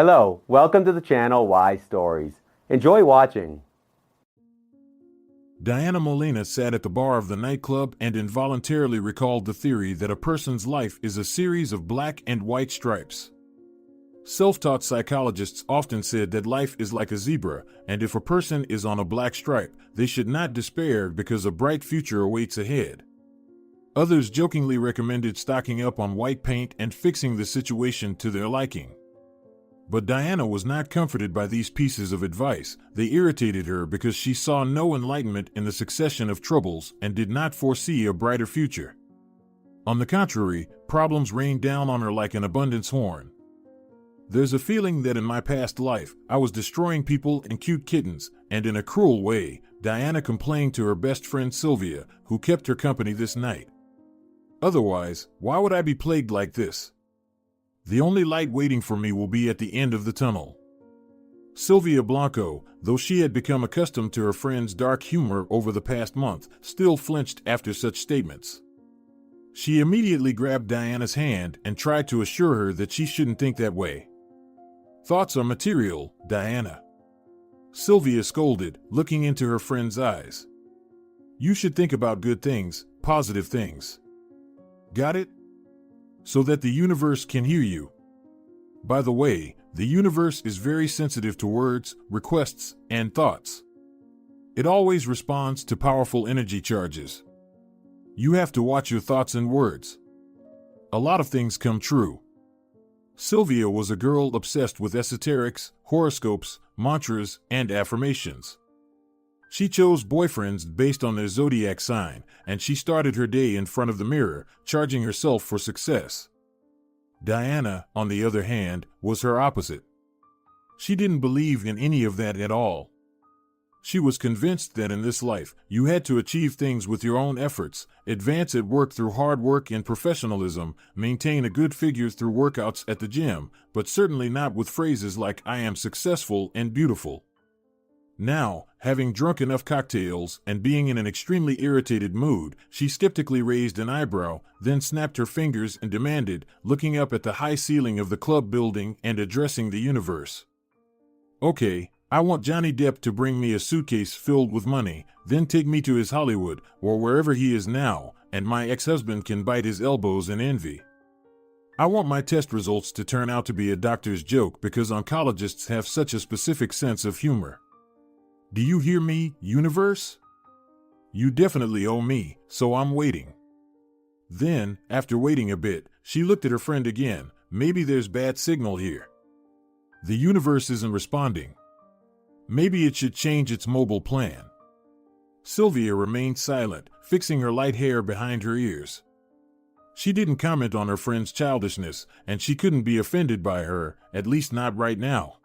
Hello, welcome to the channel Why Stories. Enjoy watching. Diana Molina sat at the bar of the nightclub and involuntarily recalled the theory that a person's life is a series of black and white stripes. Self-taught psychologists often said that life is like a zebra, and if a person is on a black stripe, they should not despair because a bright future awaits ahead. Others jokingly recommended stocking up on white paint and fixing the situation to their liking. But Diana was not comforted by these pieces of advice. They irritated her because she saw no enlightenment in the succession of troubles and did not foresee a brighter future. On the contrary, problems rained down on her like an abundance horn. There's a feeling that in my past life, I was destroying people and cute kittens, and in a cruel way, Diana complained to her best friend Silvia, who kept her company this night. Otherwise, why would I be plagued like this? The only light waiting for me will be at the end of the tunnel. Silvia Blanco, though she had become accustomed to her friend's dark humor over the past month, still flinched after such statements. She immediately grabbed Diana's hand and tried to assure her that she shouldn't think that way. Thoughts are material, Diana. Silvia scolded, looking into her friend's eyes. You should think about good things, positive things. Got it? So that the universe can hear you. By the way, the universe is very sensitive to words, requests, and thoughts. It always responds to powerful energy charges. You have to watch your thoughts and words. A lot of things come true. Silvia was a girl obsessed with esoterics, horoscopes, mantras, and affirmations. She chose boyfriends based on their zodiac sign, and she started her day in front of the mirror, charging herself for success. Diana, on the other hand, was her opposite. She didn't believe in any of that at all. She was convinced that in this life, you had to achieve things with your own efforts, advance at work through hard work and professionalism, maintain a good figure through workouts at the gym, but certainly not with phrases like "I am successful and beautiful." Now, having drunk enough cocktails and being in an extremely irritated mood, she skeptically raised an eyebrow, then snapped her fingers and demanded, looking up at the high ceiling of the club building and addressing the universe. Okay, I want Johnny Depp to bring me a suitcase filled with money, then take me to his Hollywood, or wherever he is now, and my ex-husband can bite his elbows in envy. I want my test results to turn out to be a doctor's joke because oncologists have such a specific sense of humor. Do you hear me, universe? You definitely owe me, so I'm waiting. Then, after waiting a bit, she looked at her friend again. Maybe there's bad signal here. The universe isn't responding. Maybe it should change its mobile plan. Silvia remained silent, fixing her light hair behind her ears. She didn't comment on her friend's childishness, and she couldn't be offended by her, at least not right now.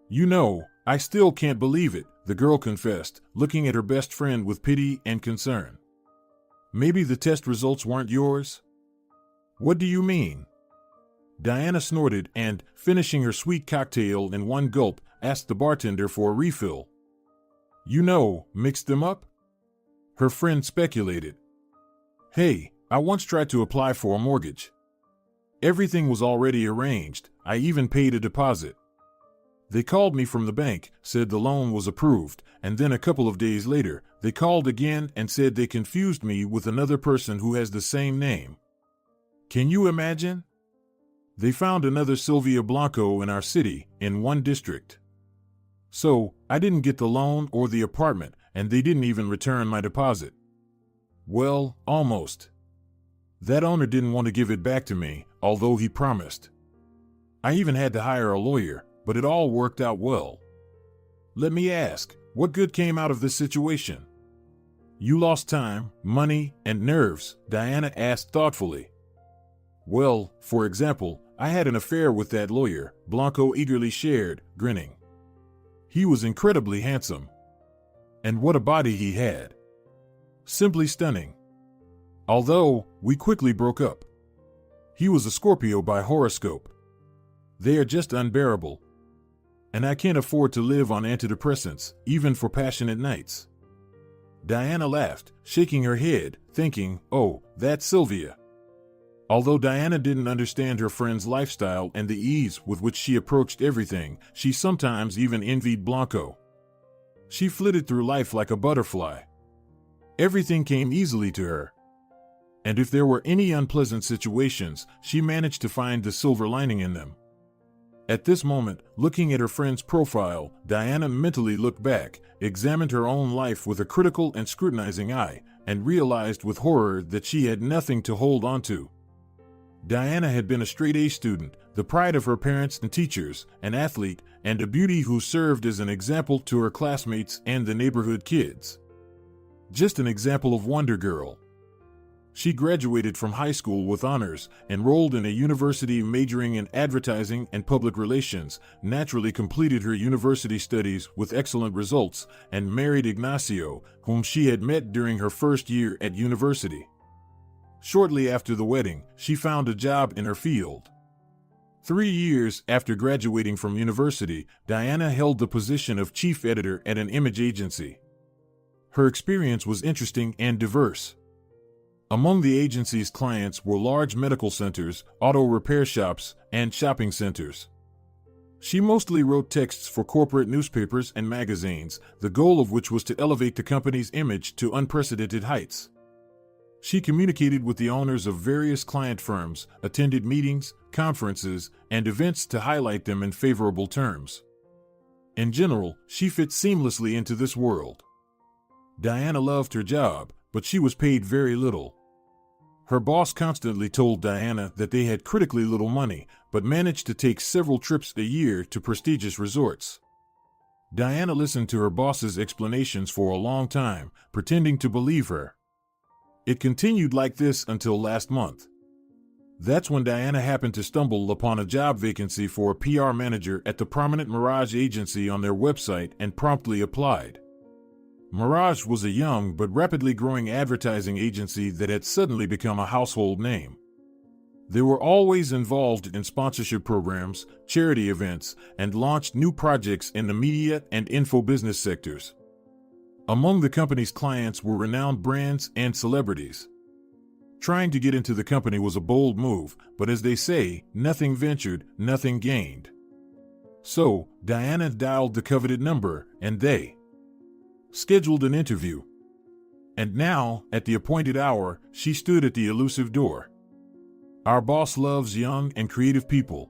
You know, I still can't believe it, the girl confessed, looking at her best friend with pity and concern. Maybe the test results weren't yours? What do you mean? Diana snorted and, finishing her sweet cocktail in one gulp, asked the bartender for a refill. You know, mixed them up? Her friend speculated. Hey, I once tried to apply for a mortgage. Everything was already arranged, I even paid a deposit. They called me from the bank, said the loan was approved, and then a couple of days later, they called again and said they confused me with another person who has the same name. Can you imagine? They found another Silvia Blanco in our city, in one district. So, I didn't get the loan or the apartment, and they didn't even return my deposit. Well, almost. That owner didn't want to give it back to me, although he promised. I even had to hire a lawyer, but it all worked out well. Let me ask, what good came out of this situation? You lost time, money, and nerves, Diana asked thoughtfully. Well, for example, I had an affair with that lawyer, Blanco eagerly shared, grinning. He was incredibly handsome. And what a body he had. Simply stunning. Although, we quickly broke up. He was a Scorpio by horoscope. They are just unbearable. And I can't afford to live on antidepressants, even for passionate nights. Diana laughed, shaking her head, thinking, oh, that's Silvia. Although Diana didn't understand her friend's lifestyle and the ease with which she approached everything, she sometimes even envied Blanco. She flitted through life like a butterfly. Everything came easily to her. And if there were any unpleasant situations, she managed to find the silver lining in them. At this moment, looking at her friend's profile, Diana mentally looked back, examined her own life with a critical and scrutinizing eye, and realized with horror that she had nothing to hold on to. Diana had been a straight-A student, the pride of her parents and teachers, an athlete, and a beauty who served as an example to her classmates and the neighborhood kids. Just an example of Wonder Girl. She graduated from high school with honors, enrolled in a university majoring in advertising and public relations, naturally completed her university studies with excellent results, and married Ignacio, whom she had met during her first year at university. Shortly after the wedding, she found a job in her field. 3 years after graduating from university, Diana held the position of chief editor at an image agency. Her experience was interesting and diverse. Among the agency's clients were large medical centers, auto repair shops, and shopping centers. She mostly wrote texts for corporate newspapers and magazines, the goal of which was to elevate the company's image to unprecedented heights. She communicated with the owners of various client firms, attended meetings, conferences, and events to highlight them in favorable terms. In general, she fit seamlessly into this world. Diana loved her job, but she was paid very little. Her boss constantly told Diana that they had critically little money, but managed to take several trips a year to prestigious resorts. Diana listened to her boss's explanations for a long time, pretending to believe her. It continued like this until last month. That's when Diana happened to stumble upon a job vacancy for a PR manager at the prominent Mirage agency on their website and promptly applied. Mirage was a young but rapidly growing advertising agency that had suddenly become a household name. They were always involved in sponsorship programs, charity events, and launched new projects in the media and info business sectors. Among the company's clients were renowned brands and celebrities. Trying to get into the company was a bold move, but as they say, nothing ventured, nothing gained. So, Diana dialed the coveted number, and they scheduled an interview. And now, at the appointed hour, she stood at the elusive door. Our boss loves young and creative people.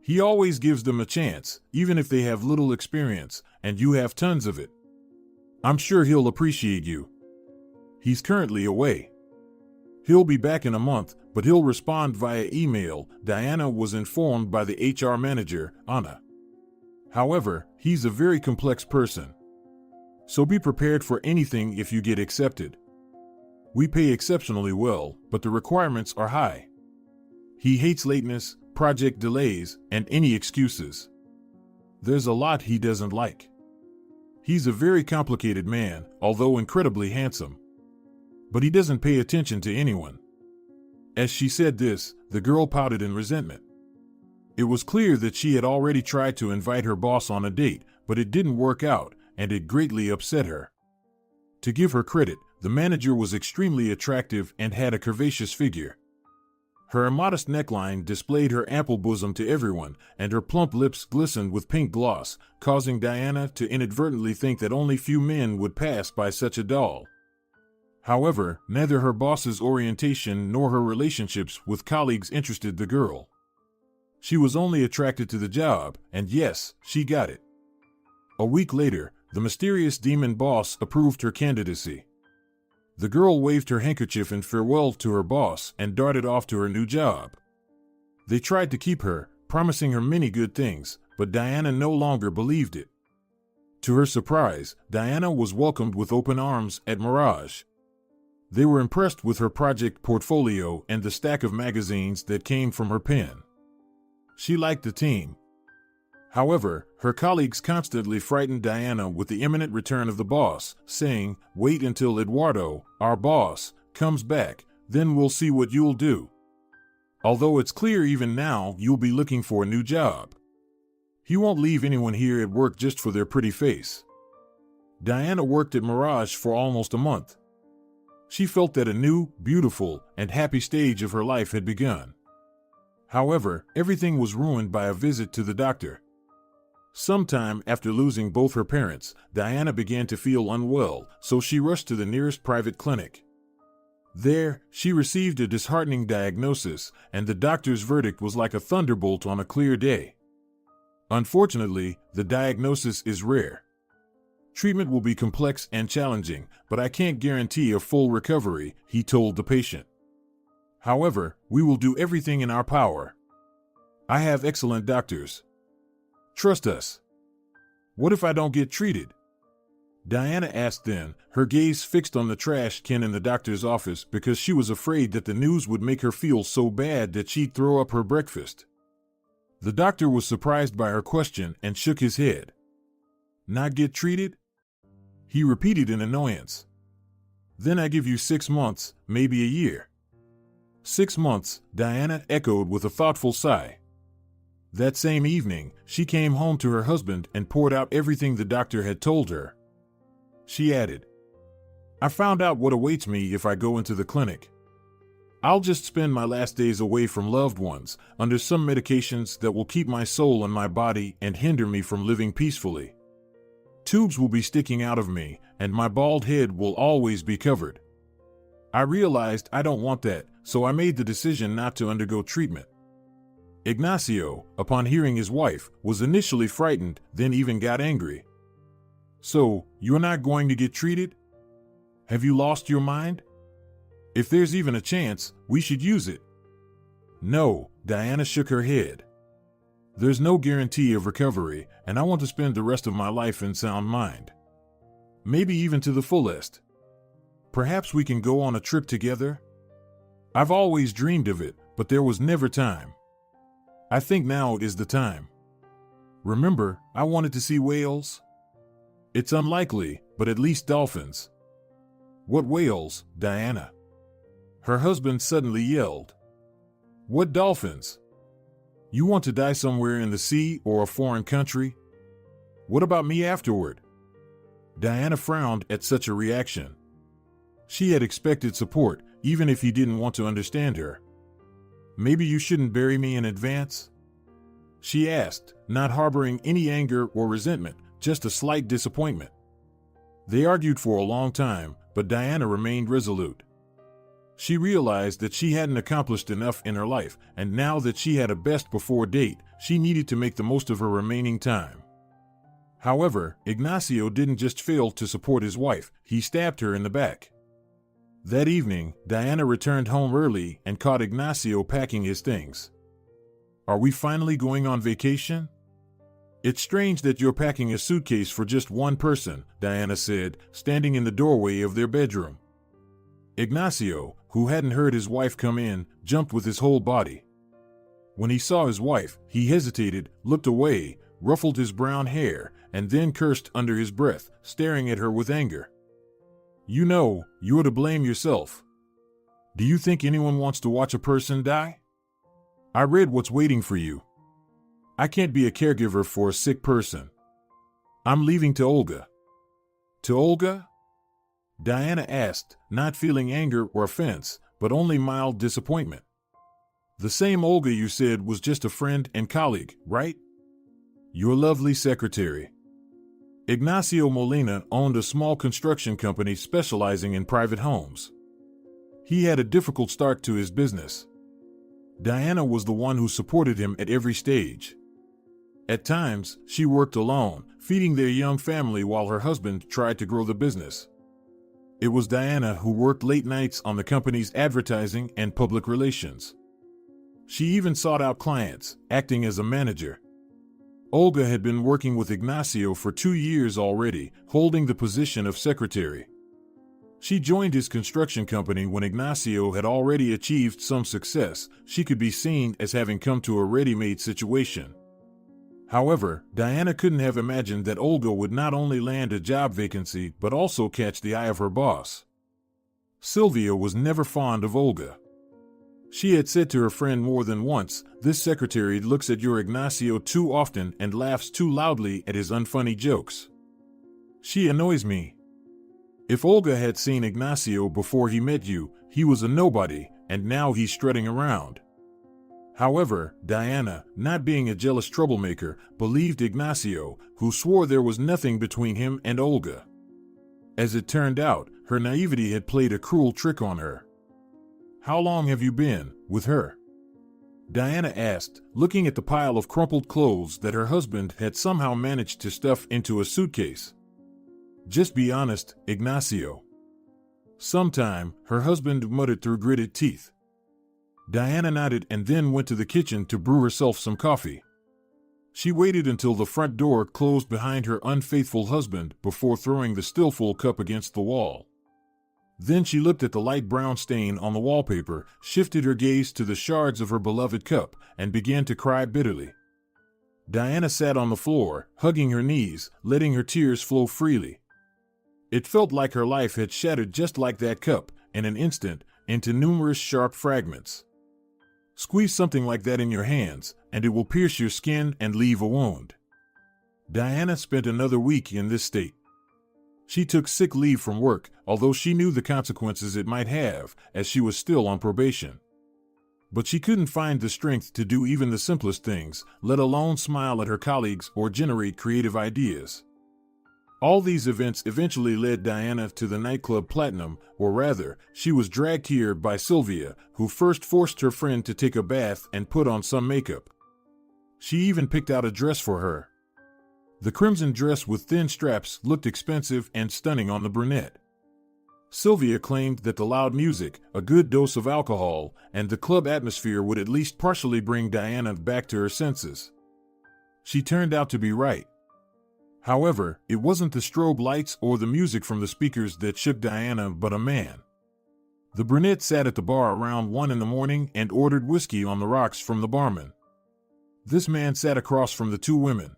He always gives them a chance, even if they have little experience, and you have tons of it. I'm sure he'll appreciate you. He's currently away. He'll be back in a month, but he'll respond via email, Diana was informed by the HR manager, Anna. However, he's a very complex person. So be prepared for anything if you get accepted. We pay exceptionally well, but the requirements are high. He hates lateness, project delays, and any excuses. There's a lot he doesn't like. He's a very complicated man, although incredibly handsome. But he doesn't pay attention to anyone. As she said this, the girl pouted in resentment. It was clear that she had already tried to invite her boss on a date, but it didn't work out, and it greatly upset her. To give her credit, the manager was extremely attractive and had a curvaceous figure. Her immodest neckline displayed her ample bosom to everyone, and her plump lips glistened with pink gloss, causing Diana to inadvertently think that only few men would pass by such a doll. However, neither her boss's orientation nor her relationships with colleagues interested the girl. She was only attracted to the job, and yes, she got it. A week later, the mysterious demon boss approved her candidacy. The girl waved her handkerchief in farewell to her boss and darted off to her new job. They tried to keep her, promising her many good things, but Diana no longer believed it. To her surprise, Diana was welcomed with open arms at Mirage. They were impressed with her project portfolio and the stack of magazines that came from her pen. She liked the team. However, her colleagues constantly frightened Diana with the imminent return of the boss, saying, "Wait until Eduardo, our boss, comes back, then we'll see what you'll do. Although it's clear even now you'll be looking for a new job. He won't leave anyone here at work just for their pretty face." Diana worked at Mirage for almost a month. She felt that a new, beautiful, and happy stage of her life had begun. However, everything was ruined by a visit to the doctor. Sometime after losing both her parents, Diana began to feel unwell, so she rushed to the nearest private clinic. There, she received a disheartening diagnosis, and the doctor's verdict was like a thunderbolt on a clear day. Unfortunately, the diagnosis is rare. Treatment will be complex and challenging, but I can't guarantee a full recovery, he told the patient. However, we will do everything in our power. I have excellent doctors. Trust us. What if I don't get treated? Diana asked then, her gaze fixed on the trash can in the doctor's office because she was afraid that the news would make her feel so bad that she'd throw up her breakfast. The doctor was surprised by her question and shook his head. Not get treated? He repeated in annoyance. Then I give you 6 months, maybe a year. 6 months, Diana echoed with a thoughtful sigh. That same evening, she came home to her husband and poured out everything the doctor had told her. She added, I found out what awaits me if I go into the clinic. I'll just spend my last days away from loved ones, under some medications that will keep my soul in my body and hinder me from living peacefully. Tubes will be sticking out of me, and my bald head will always be covered. I realized I don't want that, so I made the decision not to undergo treatment. Ignacio, upon hearing his wife, was initially frightened, then even got angry. So, you're not going to get treated? Have you lost your mind? If there's even a chance, we should use it. No, Diana shook her head. There's no guarantee of recovery, and I want to spend the rest of my life in sound mind. Maybe even to the fullest. Perhaps we can go on a trip together? I've always dreamed of it, but there was never time. I think now is the time. Remember, I wanted to see whales? It's unlikely, but at least dolphins. What whales, Diana? Her husband suddenly yelled. What dolphins? You want to die somewhere in the sea or a foreign country? What about me afterward? Diana frowned at such a reaction. She had expected support, even if he didn't want to understand her. Maybe you shouldn't bury me in advance? She asked, not harboring any anger or resentment, just a slight disappointment. They argued for a long time, but Diana remained resolute. She realized that she hadn't accomplished enough in her life, and now that she had a best before date, she needed to make the most of her remaining time. However, Ignacio didn't just fail to support his wife, he stabbed her in the back. That evening, Diana returned home early and caught Ignacio packing his things. Are we finally going on vacation? It's strange that you're packing a suitcase for just one person, Diana said, standing in the doorway of their bedroom. Ignacio, who hadn't heard his wife come in, jumped with his whole body. When he saw his wife, he hesitated, looked away, ruffled his brown hair, and then cursed under his breath, staring at her with anger. You know, you're to blame yourself. Do you think anyone wants to watch a person die? I read what's waiting for you. I can't be a caregiver for a sick person. I'm leaving to Olga. To Olga? Diana asked, not feeling anger or offense, but only mild disappointment. The same Olga you said was just a friend and colleague, right? Your lovely secretary. Ignacio Molina owned a small construction company specializing in private homes. He had a difficult start to his business. Diana was the one who supported him at every stage. At times, she worked alone, feeding their young family while her husband tried to grow the business. It was Diana who worked late nights on the company's advertising and public relations. She even sought out clients, acting as a manager. Olga had been working with Ignacio for 2 years already, holding the position of secretary. She joined his construction company when Ignacio had already achieved some success. She could be seen as having come to a ready-made situation. However, Diana couldn't have imagined that Olga would not only land a job vacancy but also catch the eye of her boss. Silvia was never fond of Olga. She had said to her friend more than once, "This secretary looks at your Ignacio too often and laughs too loudly at his unfunny jokes. She annoys me." If Olga had seen Ignacio before he met you, he was a nobody, and now he's strutting around. However, Diana, not being a jealous troublemaker, believed Ignacio, who swore there was nothing between him and Olga. As it turned out, her naivety had played a cruel trick on her. "How long have you been with her?" Diana asked, looking at the pile of crumpled clothes that her husband had somehow managed to stuff into a suitcase. "Just be honest, Ignacio." "Sometime," her husband muttered through gritted teeth. Diana nodded and then went to the kitchen to brew herself some coffee. She waited until the front door closed behind her unfaithful husband before throwing the still full cup against the wall. Then she looked at the light brown stain on the wallpaper, shifted her gaze to the shards of her beloved cup, and began to cry bitterly. Diana sat on the floor, hugging her knees, letting her tears flow freely. It felt like her life had shattered just like that cup, in an instant, into numerous sharp fragments. Squeeze something like that in your hands, and it will pierce your skin and leave a wound. Diana spent another week in this state. She took sick leave from work, although she knew the consequences it might have, as she was still on probation. But she couldn't find the strength to do even the simplest things, let alone smile at her colleagues or generate creative ideas. All these events eventually led Diana to the nightclub Platinum, or rather, she was dragged here by Silvia, who first forced her friend to take a bath and put on some makeup. She even picked out a dress for her. The crimson dress with thin straps looked expensive and stunning on the brunette. Silvia claimed that the loud music, a good dose of alcohol, and the club atmosphere would at least partially bring Diana back to her senses. She turned out to be right. However, it wasn't the strobe lights or the music from the speakers that shook Diana, but a man. The brunette sat at the bar around 1 a.m. and ordered whiskey on the rocks from the barman. This man sat across from the two women.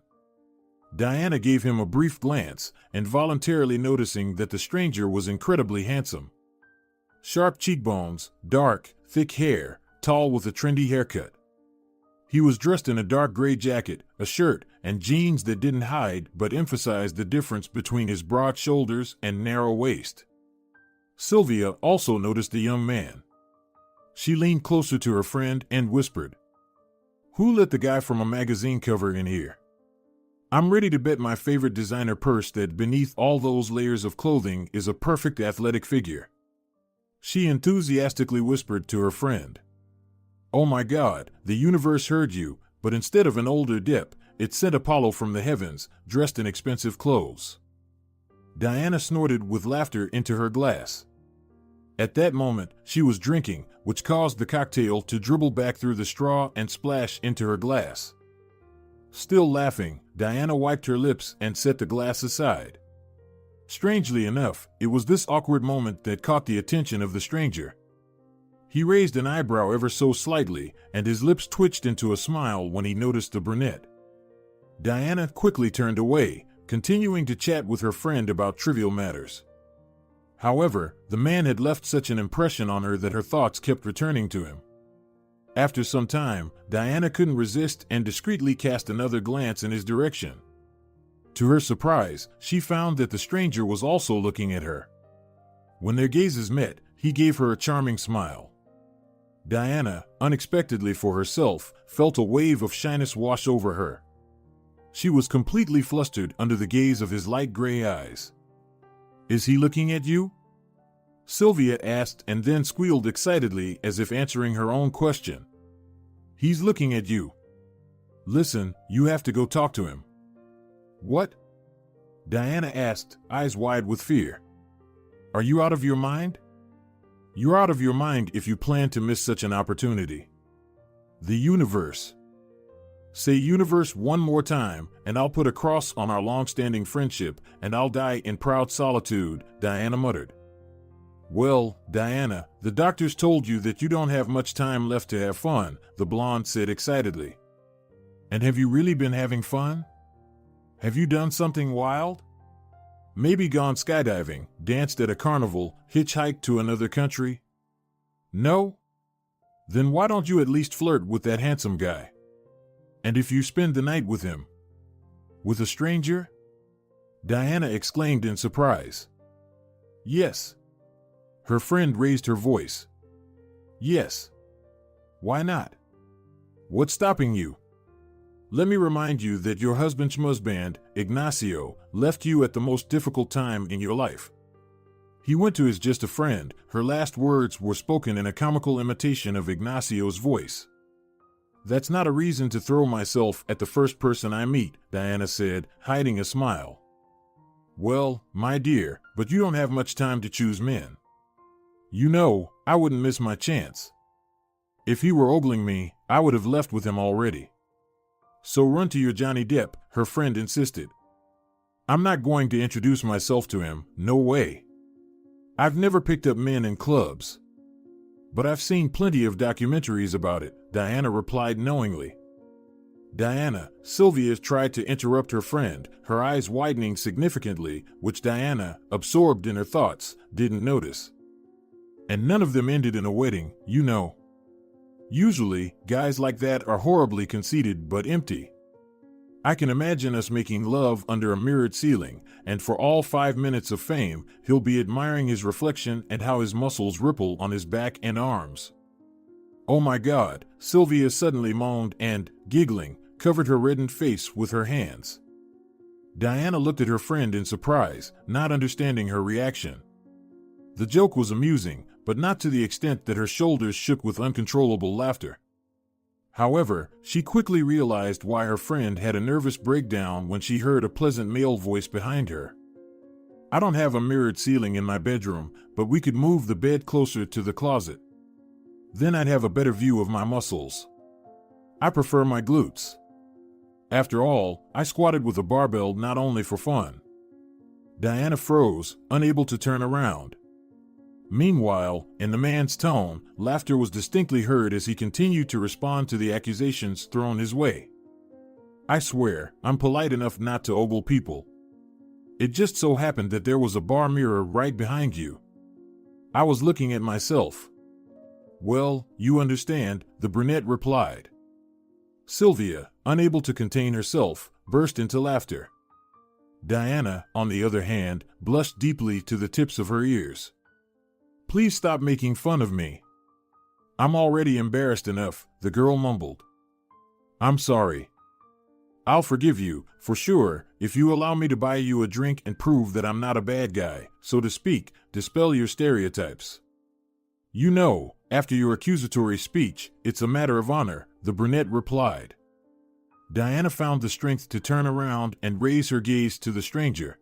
Diana gave him a brief glance, involuntarily noticing that the stranger was incredibly handsome. Sharp cheekbones, dark, thick hair, tall with a trendy haircut. He was dressed in a dark gray jacket, a shirt, and jeans that didn't hide but emphasized the difference between his broad shoulders and narrow waist. Silvia also noticed the young man. She leaned closer to her friend and whispered, "Who let the guy from a magazine cover in here? I'm ready to bet my favorite designer purse that beneath all those layers of clothing is a perfect athletic figure." She enthusiastically whispered to her friend, "Oh my God, the universe heard you, but instead of an older dip, it sent Apollo from the heavens, dressed in expensive clothes." Diana snorted with laughter into her glass. At that moment, she was drinking, which caused the cocktail to dribble back through the straw and splash into her glass. Still laughing, Diana wiped her lips and set the glass aside. Strangely enough, it was this awkward moment that caught the attention of the stranger. He raised an eyebrow ever so slightly, and his lips twitched into a smile when he noticed the brunette. Diana quickly turned away, continuing to chat with her friend about trivial matters. However, the man had left such an impression on her that her thoughts kept returning to him. After some time, Diana couldn't resist and discreetly cast another glance in his direction. To her surprise, she found that the stranger was also looking at her. When their gazes met, he gave her a charming smile. Diana, unexpectedly for herself, felt a wave of shyness wash over her. She was completely flustered under the gaze of his light gray eyes. "Is he looking at you?" Silvia asked and then squealed excitedly as if answering her own question. "He's looking at you. Listen, you have to go talk to him." "What?" Diana asked, eyes wide with fear. "Are you out of your mind?" "You're out of your mind if you plan to miss such an opportunity. The universe." "Say universe one more time, and I'll put a cross on our long-standing friendship, and I'll die in proud solitude," Diana muttered. "Well, Diana, the doctors told you that you don't have much time left to have fun," the blonde said excitedly. "And have you really been having fun? Have you done something wild? Maybe gone skydiving, danced at a carnival, hitchhiked to another country? No? Then why don't you at least flirt with that handsome guy? And if you spend the night with him? With a stranger?" Diana exclaimed in surprise. Yes. Her friend raised her voice. Yes. Why not? What's stopping you? Let me remind you that your husband schmuzband, Ignacio, left you at the most difficult time in your life. He went to his just a friend. Her last words were spoken in a comical imitation of Ignacio's voice. That's not a reason to throw myself at the first person I meet, Diana said, hiding a smile. Well, my dear, but you don't have much time to choose men. You know, I wouldn't miss my chance. If he were ogling me, I would have left with him already. So run to your Johnny Depp, her friend insisted. I'm not going to introduce myself to him, no way. I've never picked up men in clubs. But I've seen plenty of documentaries about it, Diana replied knowingly. Diana, Silvia tried to interrupt her friend, her eyes widening significantly, which Diana, absorbed in her thoughts, didn't notice. And none of them ended in a wedding, you know. Usually, guys like that are horribly conceited but empty. I can imagine us making love under a mirrored ceiling, and for all 5 minutes of fame, he'll be admiring his reflection and how his muscles ripple on his back and arms. Oh my God, Silvia suddenly moaned and, giggling, covered her reddened face with her hands. Diana looked at her friend in surprise, not understanding her reaction. The joke was amusing, but not to the extent that her shoulders shook with uncontrollable laughter. However, she quickly realized why her friend had a nervous breakdown when she heard a pleasant male voice behind her. I don't have a mirrored ceiling in my bedroom, but we could move the bed closer to the closet. Then I'd have a better view of my muscles. I prefer my glutes. After all, I squatted with a barbell not only for fun. Diana froze, unable to turn around. Meanwhile, in the man's tone, laughter was distinctly heard as he continued to respond to the accusations thrown his way. I swear, I'm polite enough not to ogle people. It just so happened that there was a bar mirror right behind you. I was looking at myself. Well, you understand, the brunette replied. Silvia, unable to contain herself, burst into laughter. Diana, on the other hand, blushed deeply to the tips of her ears. Please stop making fun of me. I'm already embarrassed enough, the girl mumbled. I'm sorry. I'll forgive you, for sure, if you allow me to buy you a drink and prove that I'm not a bad guy, so to speak, dispel your stereotypes. You know, after your accusatory speech, it's a matter of honor, the brunette replied. Diana found the strength to turn around and raise her gaze to the stranger.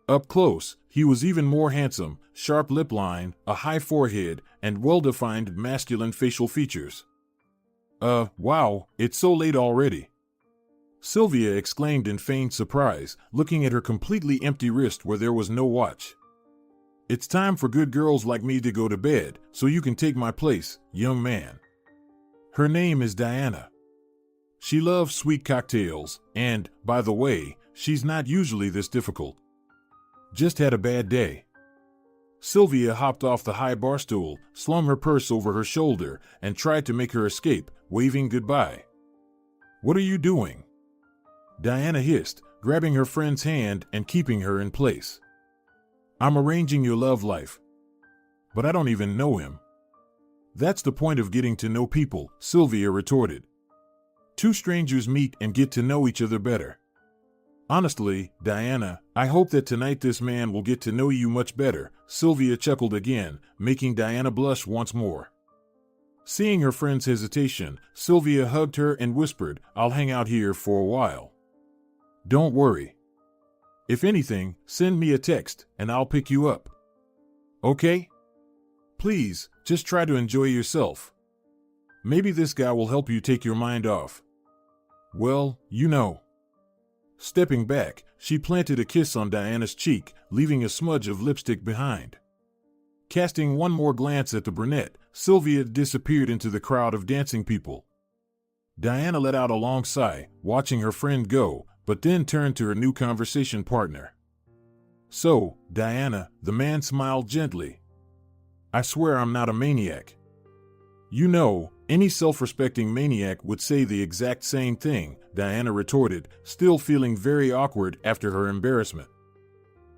Up close, he was even more handsome, sharp lip line, a high forehead, and well-defined masculine facial features. Wow, it's so late already. Silvia exclaimed in feigned surprise, looking at her completely empty wrist where there was no watch. It's time for good girls like me to go to bed, so you can take my place, young man. Her name is Diana. She loves sweet cocktails, and, by the way, she's not usually this difficult. Just had a bad day. Silvia hopped off the high bar stool, slung her purse over her shoulder, and tried to make her escape, waving goodbye. What are you doing? Diana hissed, grabbing her friend's hand and keeping her in place. I'm arranging your love life. But I don't even know him. That's the point of getting to know people, Silvia retorted. Two strangers meet and get to know each other better. Honestly, Diana, I hope that tonight this man will get to know you much better, Silvia chuckled again, making Diana blush once more. Seeing her friend's hesitation, Silvia hugged her and whispered, I'll hang out here for a while. Don't worry. If anything, send me a text, and I'll pick you up. Okay? Please, just try to enjoy yourself. Maybe this guy will help you take your mind off. Well, you know. Stepping back, she planted a kiss on Diana's cheek, leaving a smudge of lipstick behind. Casting one more glance at the brunette, Silvia disappeared into the crowd of dancing people. Diana let out a long sigh, watching her friend go, but then turned to her new conversation partner. So, Diana, the man smiled gently. I swear I'm not a maniac. You know, any self-respecting maniac would say the exact same thing, Diana retorted, still feeling very awkward after her embarrassment.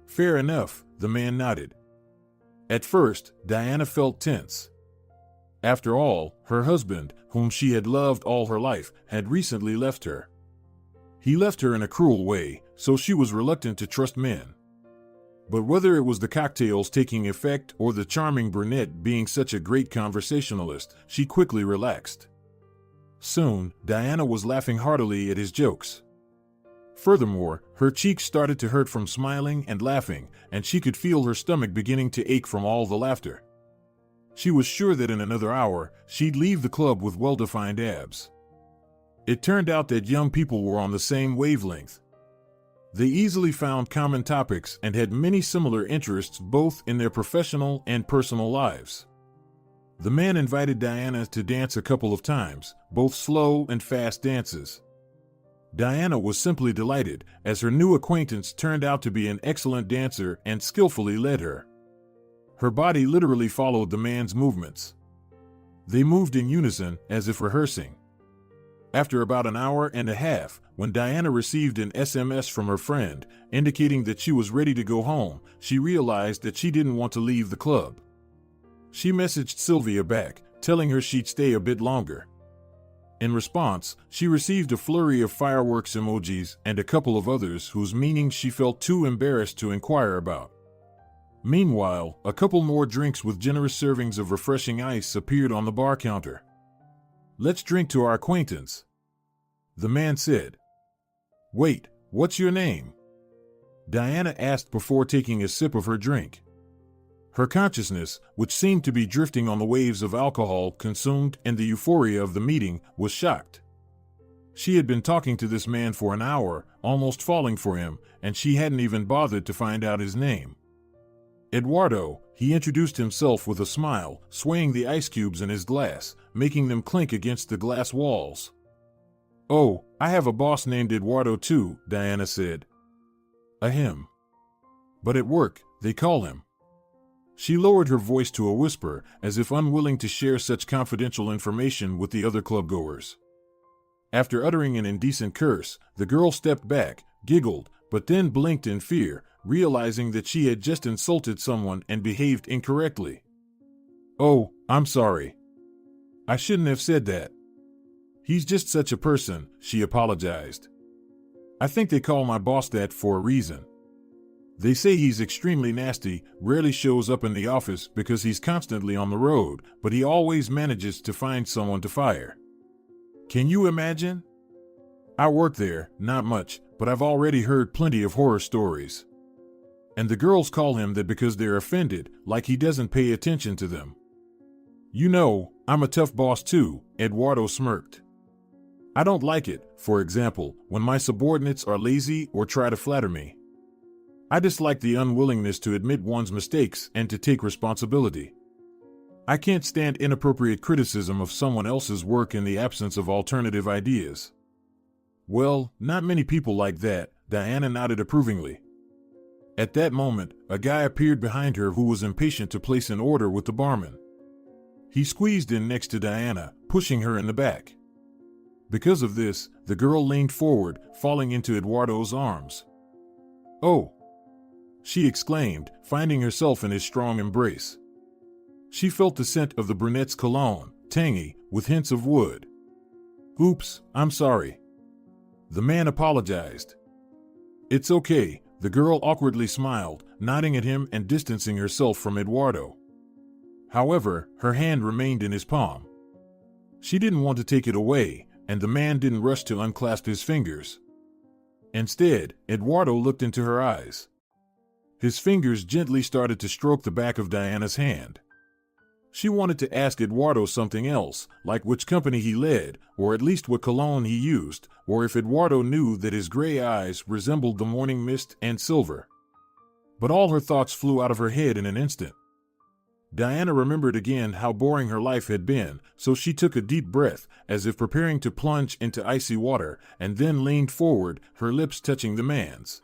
Fair enough, the man nodded. At first, Diana felt tense. After all, her husband, whom she had loved all her life, had recently left her. He left her in a cruel way, so she was reluctant to trust men. But whether it was the cocktails taking effect or the charming brunette being such a great conversationalist, she quickly relaxed. Soon, Diana was laughing heartily at his jokes. Furthermore, her cheeks started to hurt from smiling and laughing, and she could feel her stomach beginning to ache from all the laughter. She was sure that in another hour, she'd leave the club with well-defined abs. It turned out that young people were on the same wavelength. They easily found common topics and had many similar interests both in their professional and personal lives. The man invited Diana to dance a couple of times, both slow and fast dances. Diana was simply delighted, as her new acquaintance turned out to be an excellent dancer and skillfully led her. Her body literally followed the man's movements. They moved in unison, as if rehearsing. After about an hour and a half, when Diana received an SMS from her friend, indicating that she was ready to go home, she realized that she didn't want to leave the club. She messaged Silvia back, telling her she'd stay a bit longer. In response, she received a flurry of fireworks emojis and a couple of others whose meanings she felt too embarrassed to inquire about. Meanwhile, a couple more drinks with generous servings of refreshing ice appeared on the bar counter. "Let's drink to our acquaintance," the man said. "Wait, what's your name?" Diana asked before taking a sip of her drink. Her consciousness, which seemed to be drifting on the waves of alcohol consumed in the euphoria of the meeting, was shocked. She had been talking to this man for an hour, almost falling for him, and she hadn't even bothered to find out his name. "Eduardo," he introduced himself with a smile, swaying the ice cubes in his glass, making them clink against the glass walls. "Oh, I have a boss named Eduardo too," Diana said. "Ahem. But at work, they call him." She lowered her voice to a whisper, as if unwilling to share such confidential information with the other clubgoers. After uttering an indecent curse, the girl stepped back, giggled, but then blinked in fear, realizing that she had just insulted someone and behaved incorrectly. "Oh, I'm sorry. I shouldn't have said that. He's just such a person," she apologized. "I think they call my boss that for a reason. They say he's extremely nasty, rarely shows up in the office because he's constantly on the road, but he always manages to find someone to fire. Can you imagine? I work there, not much, but I've already heard plenty of horror stories. And the girls call him that because they're offended, like he doesn't pay attention to them. You know, I'm a tough boss too," Eduardo smirked. "I don't like it, for example, when my subordinates are lazy or try to flatter me. I dislike the unwillingness to admit one's mistakes and to take responsibility. I can't stand inappropriate criticism of someone else's work in the absence of alternative ideas." "Well, not many people like that," Diana nodded approvingly. At that moment, a guy appeared behind her who was impatient to place an order with the barman. He squeezed in next to Diana, pushing her in the back. Because of this, the girl leaned forward, falling into Eduardo's arms. "Oh!" she exclaimed, finding herself in his strong embrace. She felt the scent of the brunette's cologne, tangy, with hints of wood. "Oops, I'm sorry." The man apologized. "It's okay," the girl awkwardly smiled, nodding at him and distancing herself from Eduardo. However, her hand remained in his palm. She didn't want to take it away, and the man didn't rush to unclasp his fingers. Instead, Eduardo looked into her eyes. His fingers gently started to stroke the back of Diana's hand. She wanted to ask Eduardo something else, like which company he led, or at least what cologne he used, or if Eduardo knew that his gray eyes resembled the morning mist and silver. But all her thoughts flew out of her head in an instant. Diana remembered again how boring her life had been, so she took a deep breath, as if preparing to plunge into icy water, and then leaned forward, her lips touching the man's.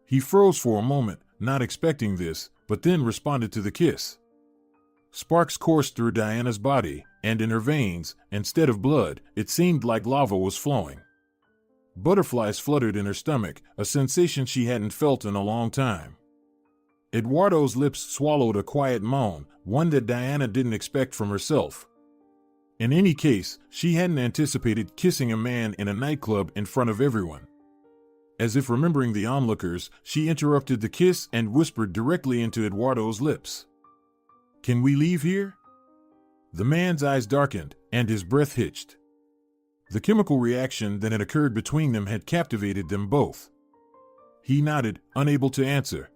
He froze for a moment, not expecting this, but then responded to the kiss. Sparks coursed through Diana's body, and in her veins, instead of blood, it seemed like lava was flowing. Butterflies fluttered in her stomach, a sensation she hadn't felt in a long time. Eduardo's lips swallowed a quiet moan, one that Diana didn't expect from herself. In any case, she hadn't anticipated kissing a man in a nightclub in front of everyone. As if remembering the onlookers, she interrupted the kiss and whispered directly into Eduardo's lips. "Can we leave here?" The man's eyes darkened, and his breath hitched. The chemical reaction that had occurred between them had captivated them both. He nodded, unable to answer.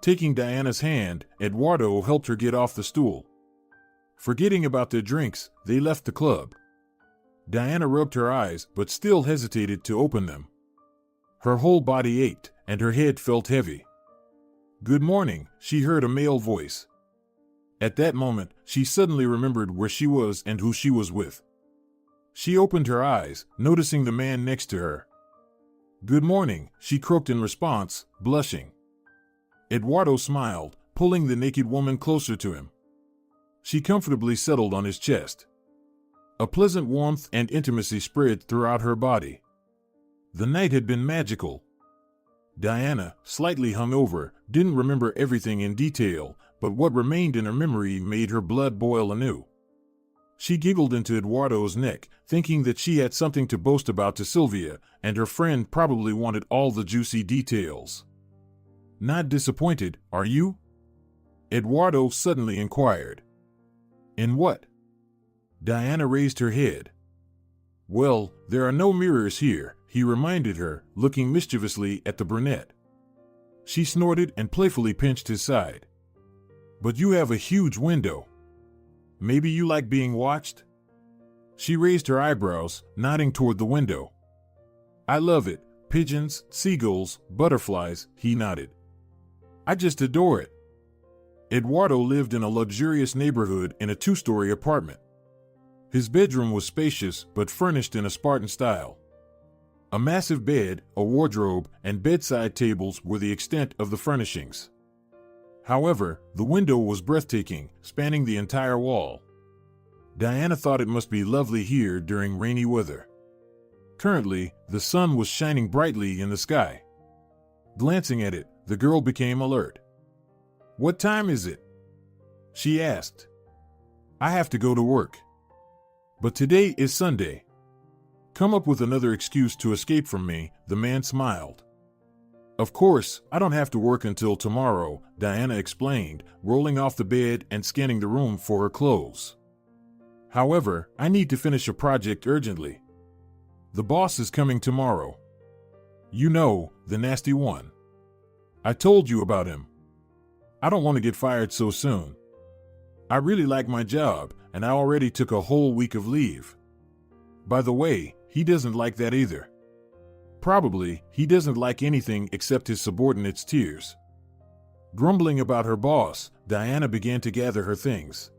Taking Diana's hand, Eduardo helped her get off the stool. Forgetting about their drinks, they left the club. Diana rubbed her eyes, but still hesitated to open them. Her whole body ached, and her head felt heavy. "Good morning," she heard a male voice. At that moment, she suddenly remembered where she was and who she was with. She opened her eyes, noticing the man next to her. "Good morning," she croaked in response, blushing. Eduardo smiled, pulling the naked woman closer to him. She comfortably settled on his chest. A pleasant warmth and intimacy spread throughout her body. The night had been magical. Diana, slightly hungover, didn't remember everything in detail, but what remained in her memory made her blood boil anew. She giggled into Eduardo's neck, thinking that she had something to boast about to Silvia, and her friend probably wanted all the juicy details. "Not disappointed, are you?" Eduardo suddenly inquired. "In what?" Diana raised her head. "Well, there are no mirrors here," he reminded her, looking mischievously at the brunette. She snorted and playfully pinched his side. "But you have a huge window. Maybe you like being watched?" She raised her eyebrows, nodding toward the window. "I love it. Pigeons, seagulls, butterflies," he nodded. "I just adore it." Eduardo lived in a luxurious neighborhood in a 2-story apartment. His bedroom was spacious but furnished in a Spartan style. A massive bed, a wardrobe, and bedside tables were the extent of the furnishings. However, the window was breathtaking, spanning the entire wall. Diana thought it must be lovely here during rainy weather. Currently, the sun was shining brightly in the sky. Glancing at it, the girl became alert. "What time is it?" she asked. "I have to go to work. But today is Sunday. Come up with another excuse to escape from me," the man smiled. "Of course, I don't have to work until tomorrow," Diana explained, rolling off the bed and scanning the room for her clothes. "However, I need to finish a project urgently. The boss is coming tomorrow. You know, the nasty one. I told you about him. I don't want to get fired so soon. I really like my job, and I already took a whole week of leave. By the way, he doesn't like that either. Probably, he doesn't like anything except his subordinates' tears." Grumbling about her boss, Diana began to gather her things.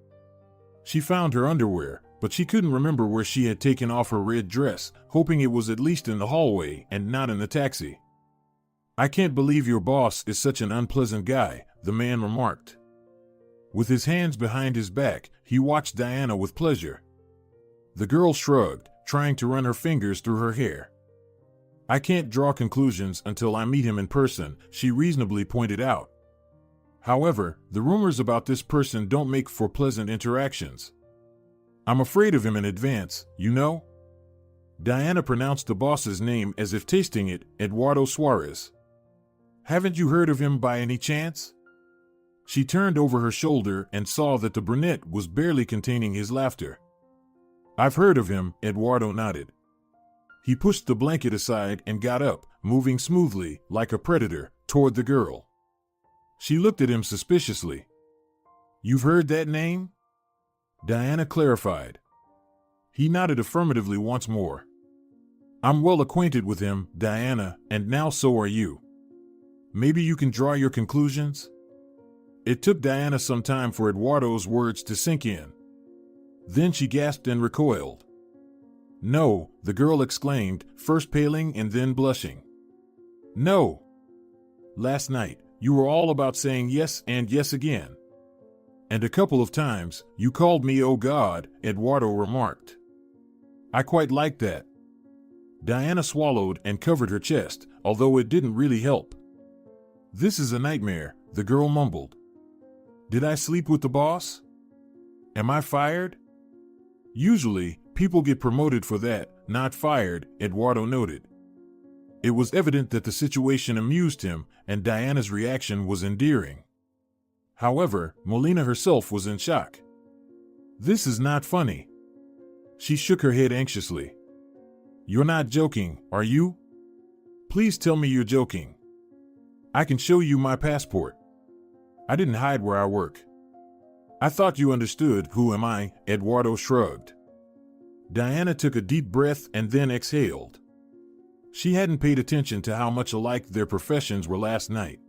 She found her underwear, but she couldn't remember where she had taken off her red dress, hoping it was at least in the hallway and not in the taxi. "I can't believe your boss is such an unpleasant guy," the man remarked. With his hands behind his back, he watched Diana with pleasure. The girl shrugged, trying to run her fingers through her hair. "I can't draw conclusions until I meet him in person," she reasonably pointed out. "However, the rumors about this person don't make for pleasant interactions. I'm afraid of him in advance, you know?" Diana pronounced the boss's name as if tasting it, Eduardo Suarez. "Haven't you heard of him by any chance?" She turned over her shoulder and saw that the brunette was barely containing his laughter. "I've heard of him," Eduardo nodded. He pushed the blanket aside and got up, moving smoothly, like a predator, toward the girl. She looked at him suspiciously. "You've heard that name?" Diana clarified. He nodded affirmatively once more. "I'm well acquainted with him, Diana, and now so are you. Maybe you can draw your conclusions?" It took Diana some time for Eduardo's words to sink in. Then she gasped and recoiled. "No," the girl exclaimed, first paling and then blushing. "No. Last night, you were all about saying yes and yes again. And a couple of times, you called me oh God," Eduardo remarked. "I quite liked that." Diana swallowed and covered her chest, although it didn't really help. This is a nightmare, the girl mumbled. Did I sleep with the boss? Am I fired? Usually, people get promoted for that, not fired, Eduardo noted. It was evident that the situation amused him, and Diana's reaction was endearing. However, Molina herself was in shock. This is not funny. She shook her head anxiously. You're not joking, are you? Please tell me you're joking. I can show you my passport. I didn't hide where I work. I thought you understood. Who am I? Eduardo shrugged. Diana took a deep breath and then exhaled. She hadn't paid attention to how much alike their professions were last night.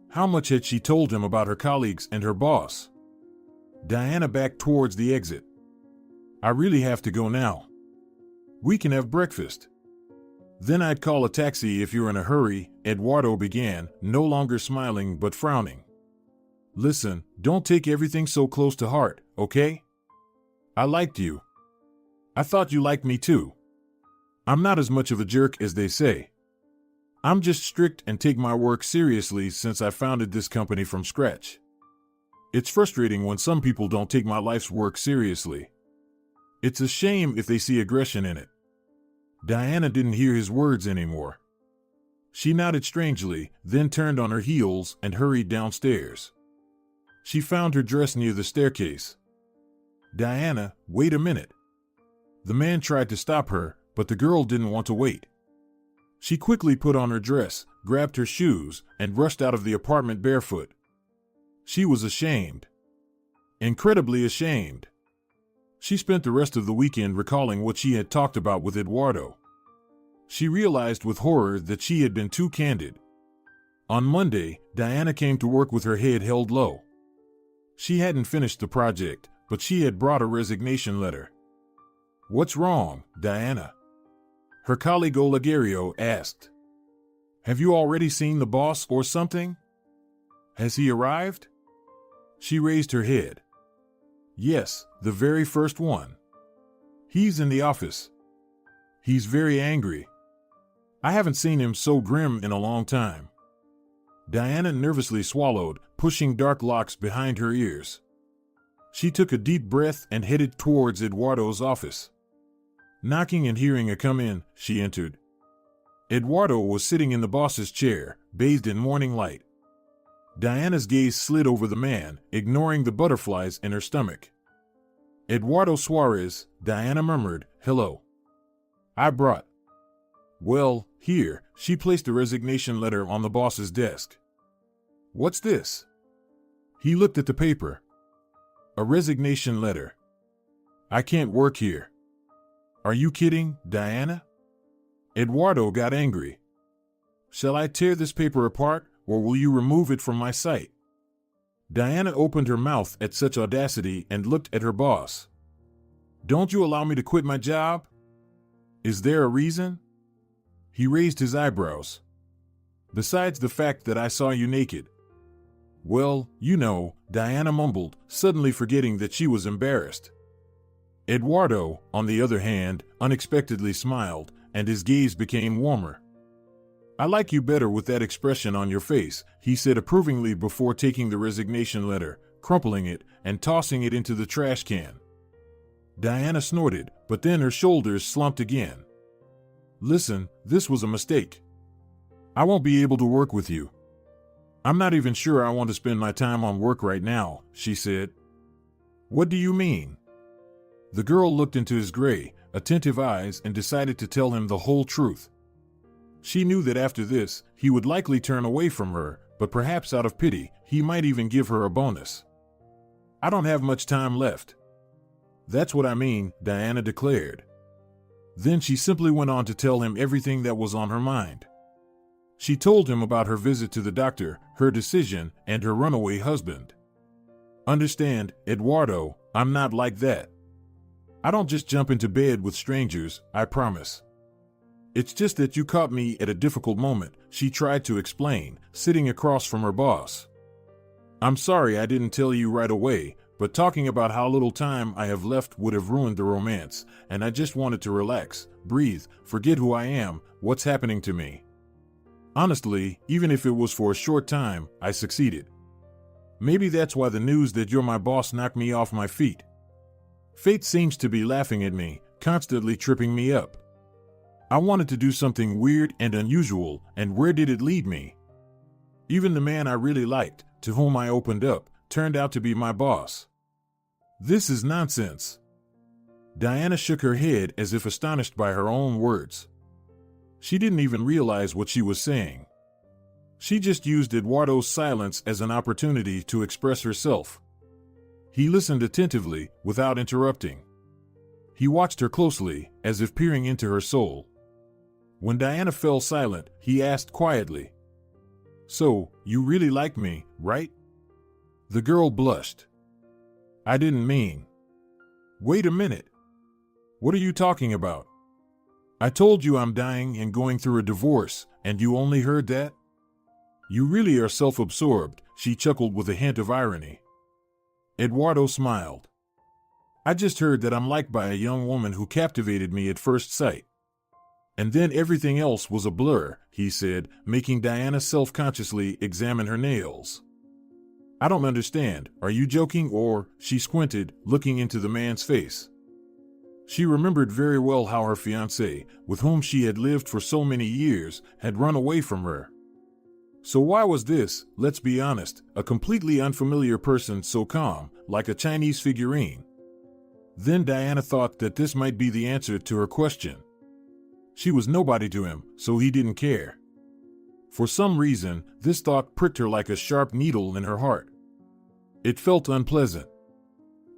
How much had she told him about her colleagues and her boss? Diana backed towards the exit. I really have to go now. We can have breakfast. Then I'd call a taxi if you're in a hurry, Eduardo began, no longer smiling but frowning. Listen, don't take everything so close to heart, okay? I liked you. I thought you liked me too. I'm not as much of a jerk as they say. I'm just strict and take my work seriously since I founded this company from scratch. It's frustrating when some people don't take my life's work seriously. It's a shame if they see aggression in it. Diana didn't hear his words anymore. She nodded strangely, then turned on her heels and hurried downstairs. She found her dress near the staircase. Diana, wait a minute. The man tried to stop her, but the girl didn't want to wait. She quickly put on her dress, grabbed her shoes, and rushed out of the apartment barefoot. She was ashamed. Incredibly ashamed. She spent the rest of the weekend recalling what she had talked about with Eduardo. She realized with horror that she had been too candid. On Monday, Diana came to work with her head held low. She hadn't finished the project, but she had brought a resignation letter. What's wrong, Diana? Her colleague Olegario asked. Have you already seen the boss or something? Has he arrived? She raised her head. Yes, the very first one. He's in the office. He's very angry. I haven't seen him so grim in a long time. Diana nervously swallowed, pushing dark locks behind her ears. She took a deep breath and headed towards Eduardo's office. Knocking and hearing a come in, she entered. Eduardo was sitting in the boss's chair, bathed in morning light. Diana's gaze slid over the man, ignoring the butterflies in her stomach. Eduardo Suarez, Diana murmured, hello. I brought. Well, here, she placed a resignation letter on the boss's desk. What's this? He looked at the paper. A resignation letter. I can't work here. Are you kidding, Diana? Eduardo got angry. Shall I tear this paper apart, or will you remove it from my sight? Diana opened her mouth at such audacity and looked at her boss. Don't you allow me to quit my job? Is there a reason? He raised his eyebrows. Besides the fact that I saw you naked. Well, you know, Diana mumbled, suddenly forgetting that she was embarrassed. Eduardo, on the other hand, unexpectedly smiled, and his gaze became warmer. I like you better with that expression on your face, he said approvingly before taking the resignation letter, crumpling it, and tossing it into the trash can. Diana snorted, but then her shoulders slumped again. Listen, this was a mistake. I won't be able to work with you. I'm not even sure I want to spend my time on work right now, she said. What do you mean? The girl looked into his gray, attentive eyes and decided to tell him the whole truth. She knew that after this, he would likely turn away from her, but perhaps out of pity, he might even give her a bonus. I don't have much time left. That's what I mean, Diana declared. Then she simply went on to tell him everything that was on her mind. She told him about her visit to the doctor, her decision, and her runaway husband. Understand, Eduardo, I'm not like that. I don't just jump into bed with strangers, I promise. It's just that you caught me at a difficult moment, she tried to explain, sitting across from her boss. I'm sorry I didn't tell you right away, but talking about how little time I have left would have ruined the romance, and I just wanted to relax, breathe, forget who I am, what's happening to me. Honestly, even if it was for a short time, I succeeded. Maybe that's why the news that you're my boss knocked me off my feet. Fate seems to be laughing at me, constantly tripping me up. I wanted to do something weird and unusual, and where did it lead me? Even the man I really liked, to whom I opened up, turned out to be my boss. This is nonsense. Diana shook her head as if astonished by her own words. She didn't even realize what she was saying. She just used Eduardo's silence as an opportunity to express herself. He listened attentively, without interrupting. He watched her closely, as if peering into her soul. When Diana fell silent, he asked quietly, "So, you really like me, right?" The girl blushed. "I didn't mean." "Wait a minute. What are you talking about? I told you I'm dying and going through a divorce, and you only heard that?" "You really are self-absorbed," she chuckled with a hint of irony. Eduardo smiled. "I just heard that I'm liked by a young woman who captivated me at first sight. And then everything else was a blur," he said, making Diana self-consciously examine her nails. "I don't understand, are you joking or?" She squinted, looking into the man's face. She remembered very well how her fiancé, with whom she had lived for so many years, had run away from her. So why was this, let's be honest, a completely unfamiliar person so calm, like a Chinese figurine? Then Diana thought that this might be the answer to her question. She was nobody to him, so he didn't care. For some reason, this thought pricked her like a sharp needle in her heart. It felt unpleasant.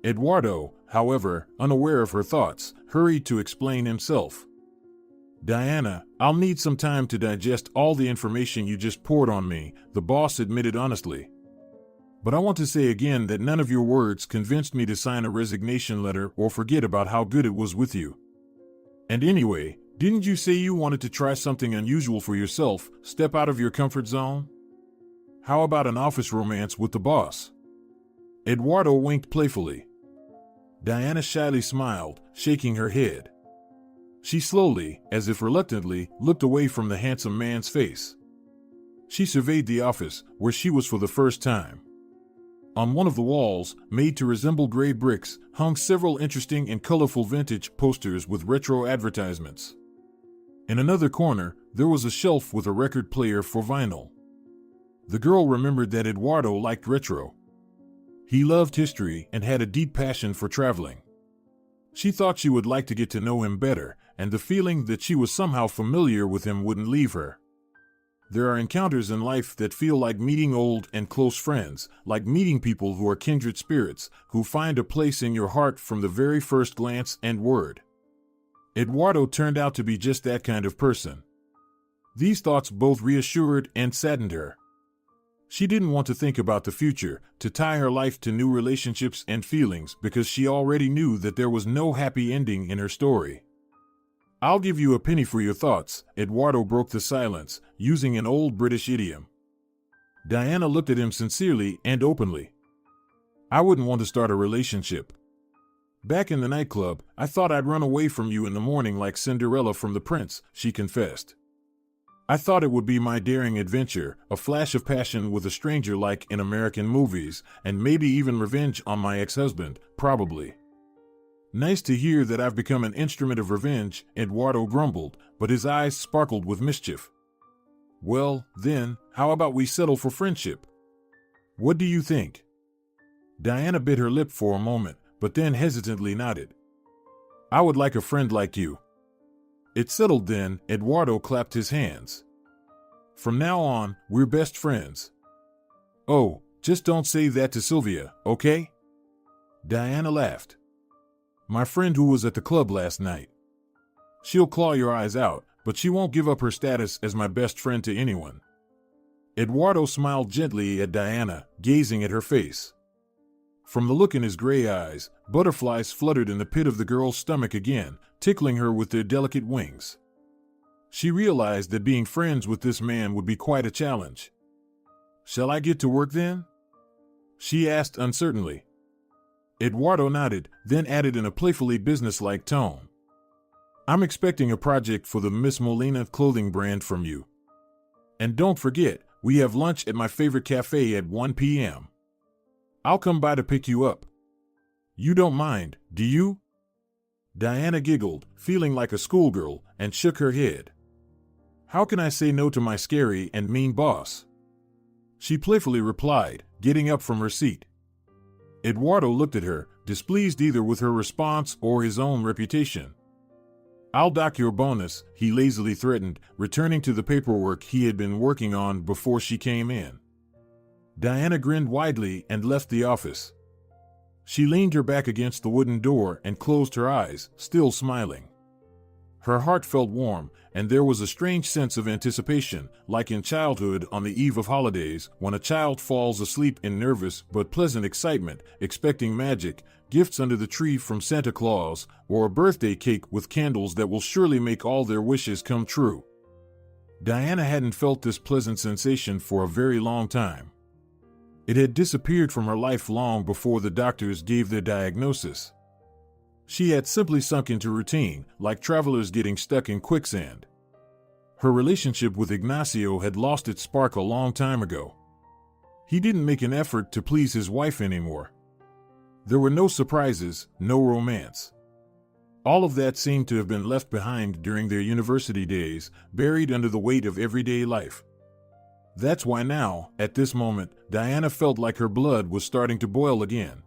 Eduardo, however, unaware of her thoughts, hurried to explain himself. "Diana, I'll need some time to digest all the information you just poured on me," the boss admitted honestly. "But I want to say again that none of your words convinced me to sign a resignation letter or forget about how good it was with you. And anyway, didn't you say you wanted to try something unusual for yourself, step out of your comfort zone? How about an office romance with the boss?" Eduardo winked playfully. Diana shyly smiled, shaking her head. She slowly, as if reluctantly, looked away from the handsome man's face. She surveyed the office, where she was for the first time. On one of the walls, made to resemble gray bricks, hung several interesting and colorful vintage posters with retro advertisements. In another corner, there was a shelf with a record player for vinyl. The girl remembered that Eduardo liked retro. He loved history and had a deep passion for traveling. She thought she would like to get to know him better, and the feeling that she was somehow familiar with him wouldn't leave her. There are encounters in life that feel like meeting old and close friends, like meeting people who are kindred spirits, who find a place in your heart from the very first glance and word. Eduardo turned out to be just that kind of person. These thoughts both reassured and saddened her. She didn't want to think about the future, to tie her life to new relationships and feelings, because she already knew that there was no happy ending in her story. "I'll give you a penny for your thoughts," Eduardo broke the silence, using an old British idiom. Diana looked at him sincerely and openly. "I wouldn't want to start a relationship. Back in the nightclub, I thought I'd run away from you in the morning like Cinderella from the prince," she confessed. "I thought it would be my daring adventure, a flash of passion with a stranger like in American movies, and maybe even revenge on my ex-husband, probably." "Nice to hear that I've become an instrument of revenge," Eduardo grumbled, but his eyes sparkled with mischief. "Well, then, how about we settle for friendship? What do you think?" Diana bit her lip for a moment, but then hesitantly nodded. "I would like a friend like you." "It's settled then," Eduardo clapped his hands. "From now on, we're best friends." "Oh, just don't say that to Silvia, okay?" Diana laughed. "My friend who was at the club last night. She'll claw your eyes out, but she won't give up her status as my best friend to anyone." Eduardo smiled gently at Diana, gazing at her face. From the look in his gray eyes, butterflies fluttered in the pit of the girl's stomach again, tickling her with their delicate wings. She realized that being friends with this man would be quite a challenge. "Shall I get to work then?" she asked uncertainly. Eduardo nodded, then added in a playfully businesslike tone, "I'm expecting a project for the Miss Molina clothing brand from you." And don't forget, we have lunch at my favorite cafe at 1 p.m. I'll come by to pick you up. You don't mind, do you? Diana giggled, feeling like a schoolgirl, and shook her head. How can I say no to my scary and mean boss? She playfully replied, getting up from her seat. Eduardo looked at her, displeased either with her response or his own reputation. I'll dock your bonus, he lazily threatened, returning to the paperwork he had been working on before she came in. Diana grinned widely and left the office. She leaned her back against the wooden door and closed her eyes, still smiling. Her heart felt warm, and there was a strange sense of anticipation, like in childhood on the eve of holidays, when a child falls asleep in nervous but pleasant excitement, expecting magic, gifts under the tree from Santa Claus, or a birthday cake with candles that will surely make all their wishes come true. Diana hadn't felt this pleasant sensation for a very long time. It had disappeared from her life long before the doctors gave their diagnosis. She had simply sunk into routine, like travelers getting stuck in quicksand. Her relationship with Ignacio had lost its spark a long time ago. He didn't make an effort to please his wife anymore. There were no surprises, no romance. All of that seemed to have been left behind during their university days, buried under the weight of everyday life. That's why now, at this moment, Diana felt like her blood was starting to boil again.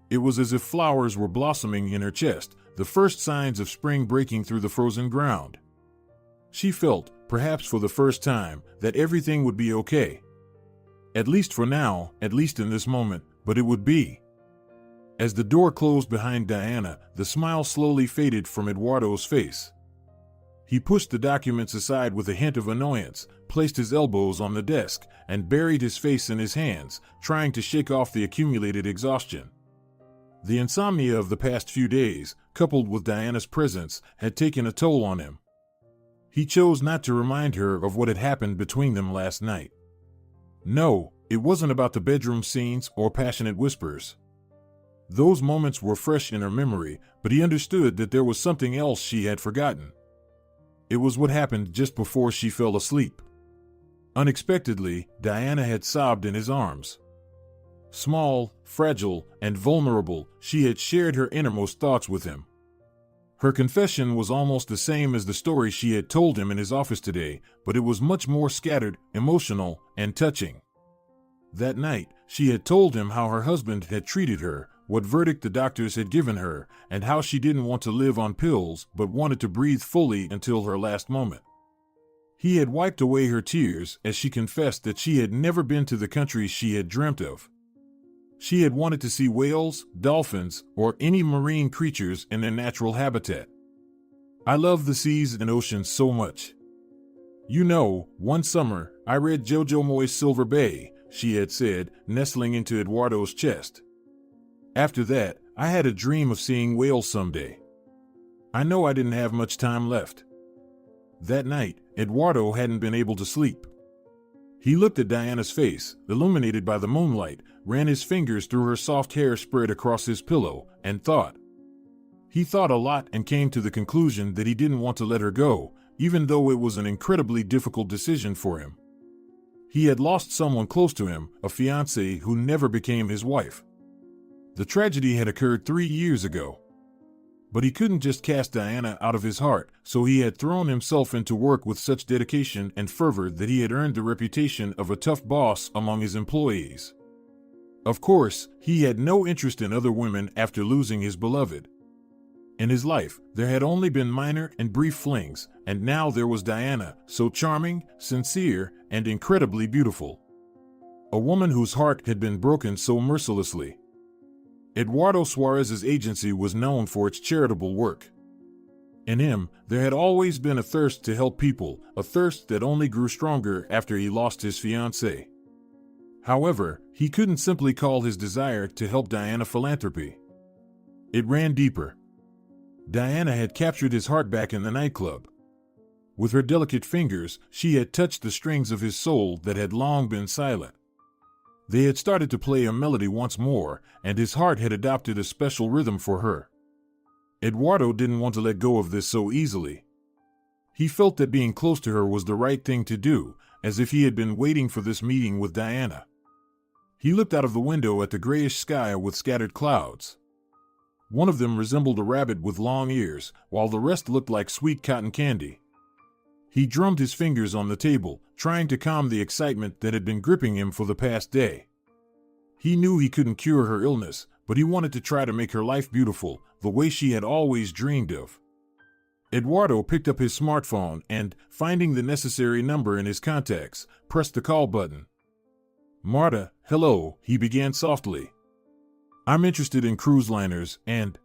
It was as if flowers were blossoming in her chest, the first signs of spring breaking through the frozen ground. She felt, perhaps for the first time, that everything would be okay. At least for now, at least in this moment, but it would be. As the door closed behind Diana, the smile slowly faded from Eduardo's face. He pushed the documents aside with a hint of annoyance, placed his elbows on the desk, and buried his face in his hands, trying to shake off the accumulated exhaustion. The insomnia of the past few days, coupled with Diana's presence, had taken a toll on him. He chose not to remind her of what had happened between them last night. No, it wasn't about the bedroom scenes or passionate whispers. Those moments were fresh in her memory, but he understood that there was something else she had forgotten. It was what happened just before she fell asleep. Unexpectedly, Diana had sobbed in his arms. Small, fragile, and vulnerable, she had shared her innermost thoughts with him. Her confession was almost the same as the story she had told him in his office today, but it was much more scattered, emotional, and touching. That night, she had told him how her husband had treated her, what verdict the doctors had given her, and how she didn't want to live on pills but wanted to breathe fully until her last moment. He had wiped away her tears as she confessed that she had never been to the country she had dreamt of. She had wanted to see whales, dolphins, or any marine creatures in their natural habitat. I love the seas and oceans so much. You know, one summer, I read Jojo Moyes' Silver Bay, she had said, nestling into Eduardo's chest. After that, I had a dream of seeing whales someday. I know I didn't have much time left. That night, Eduardo hadn't been able to sleep. He looked at Diana's face, illuminated by the moonlight, ran his fingers through her soft hair spread across his pillow, and thought. He thought a lot and came to the conclusion that he didn't want to let her go, even though it was an incredibly difficult decision for him. He had lost someone close to him, a fiancée who never became his wife. The tragedy had occurred 3 years ago. But he couldn't just cast Diana out of his heart, so he had thrown himself into work with such dedication and fervor that he had earned the reputation of a tough boss among his employees. Of course, he had no interest in other women after losing his beloved. In his life, there had only been minor and brief flings, and now there was Diana, so charming, sincere, and incredibly beautiful. A woman whose heart had been broken so mercilessly. Eduardo Suarez's agency was known for its charitable work. In him, there had always been a thirst to help people, a thirst that only grew stronger after he lost his fiancée. However, he couldn't simply call his desire to help Diana philanthropy. It ran deeper. Diana had captured his heart back in the nightclub. With her delicate fingers, she had touched the strings of his soul that had long been silent. They had started to play a melody once more, and his heart had adopted a special rhythm for her. Eduardo didn't want to let go of this so easily. He felt that being close to her was the right thing to do, as if he had been waiting for this meeting with Diana. He looked out of the window at the grayish sky with scattered clouds. One of them resembled a rabbit with long ears, while the rest looked like sweet cotton candy. He drummed his fingers on the table, trying to calm the excitement that had been gripping him for the past day. He knew he couldn't cure her illness, but he wanted to try to make her life beautiful, the way she had always dreamed of. Eduardo picked up his smartphone and, finding the necessary number in his contacts, pressed the call button. "Marta, hello," he began softly. "I'm interested in cruise liners and...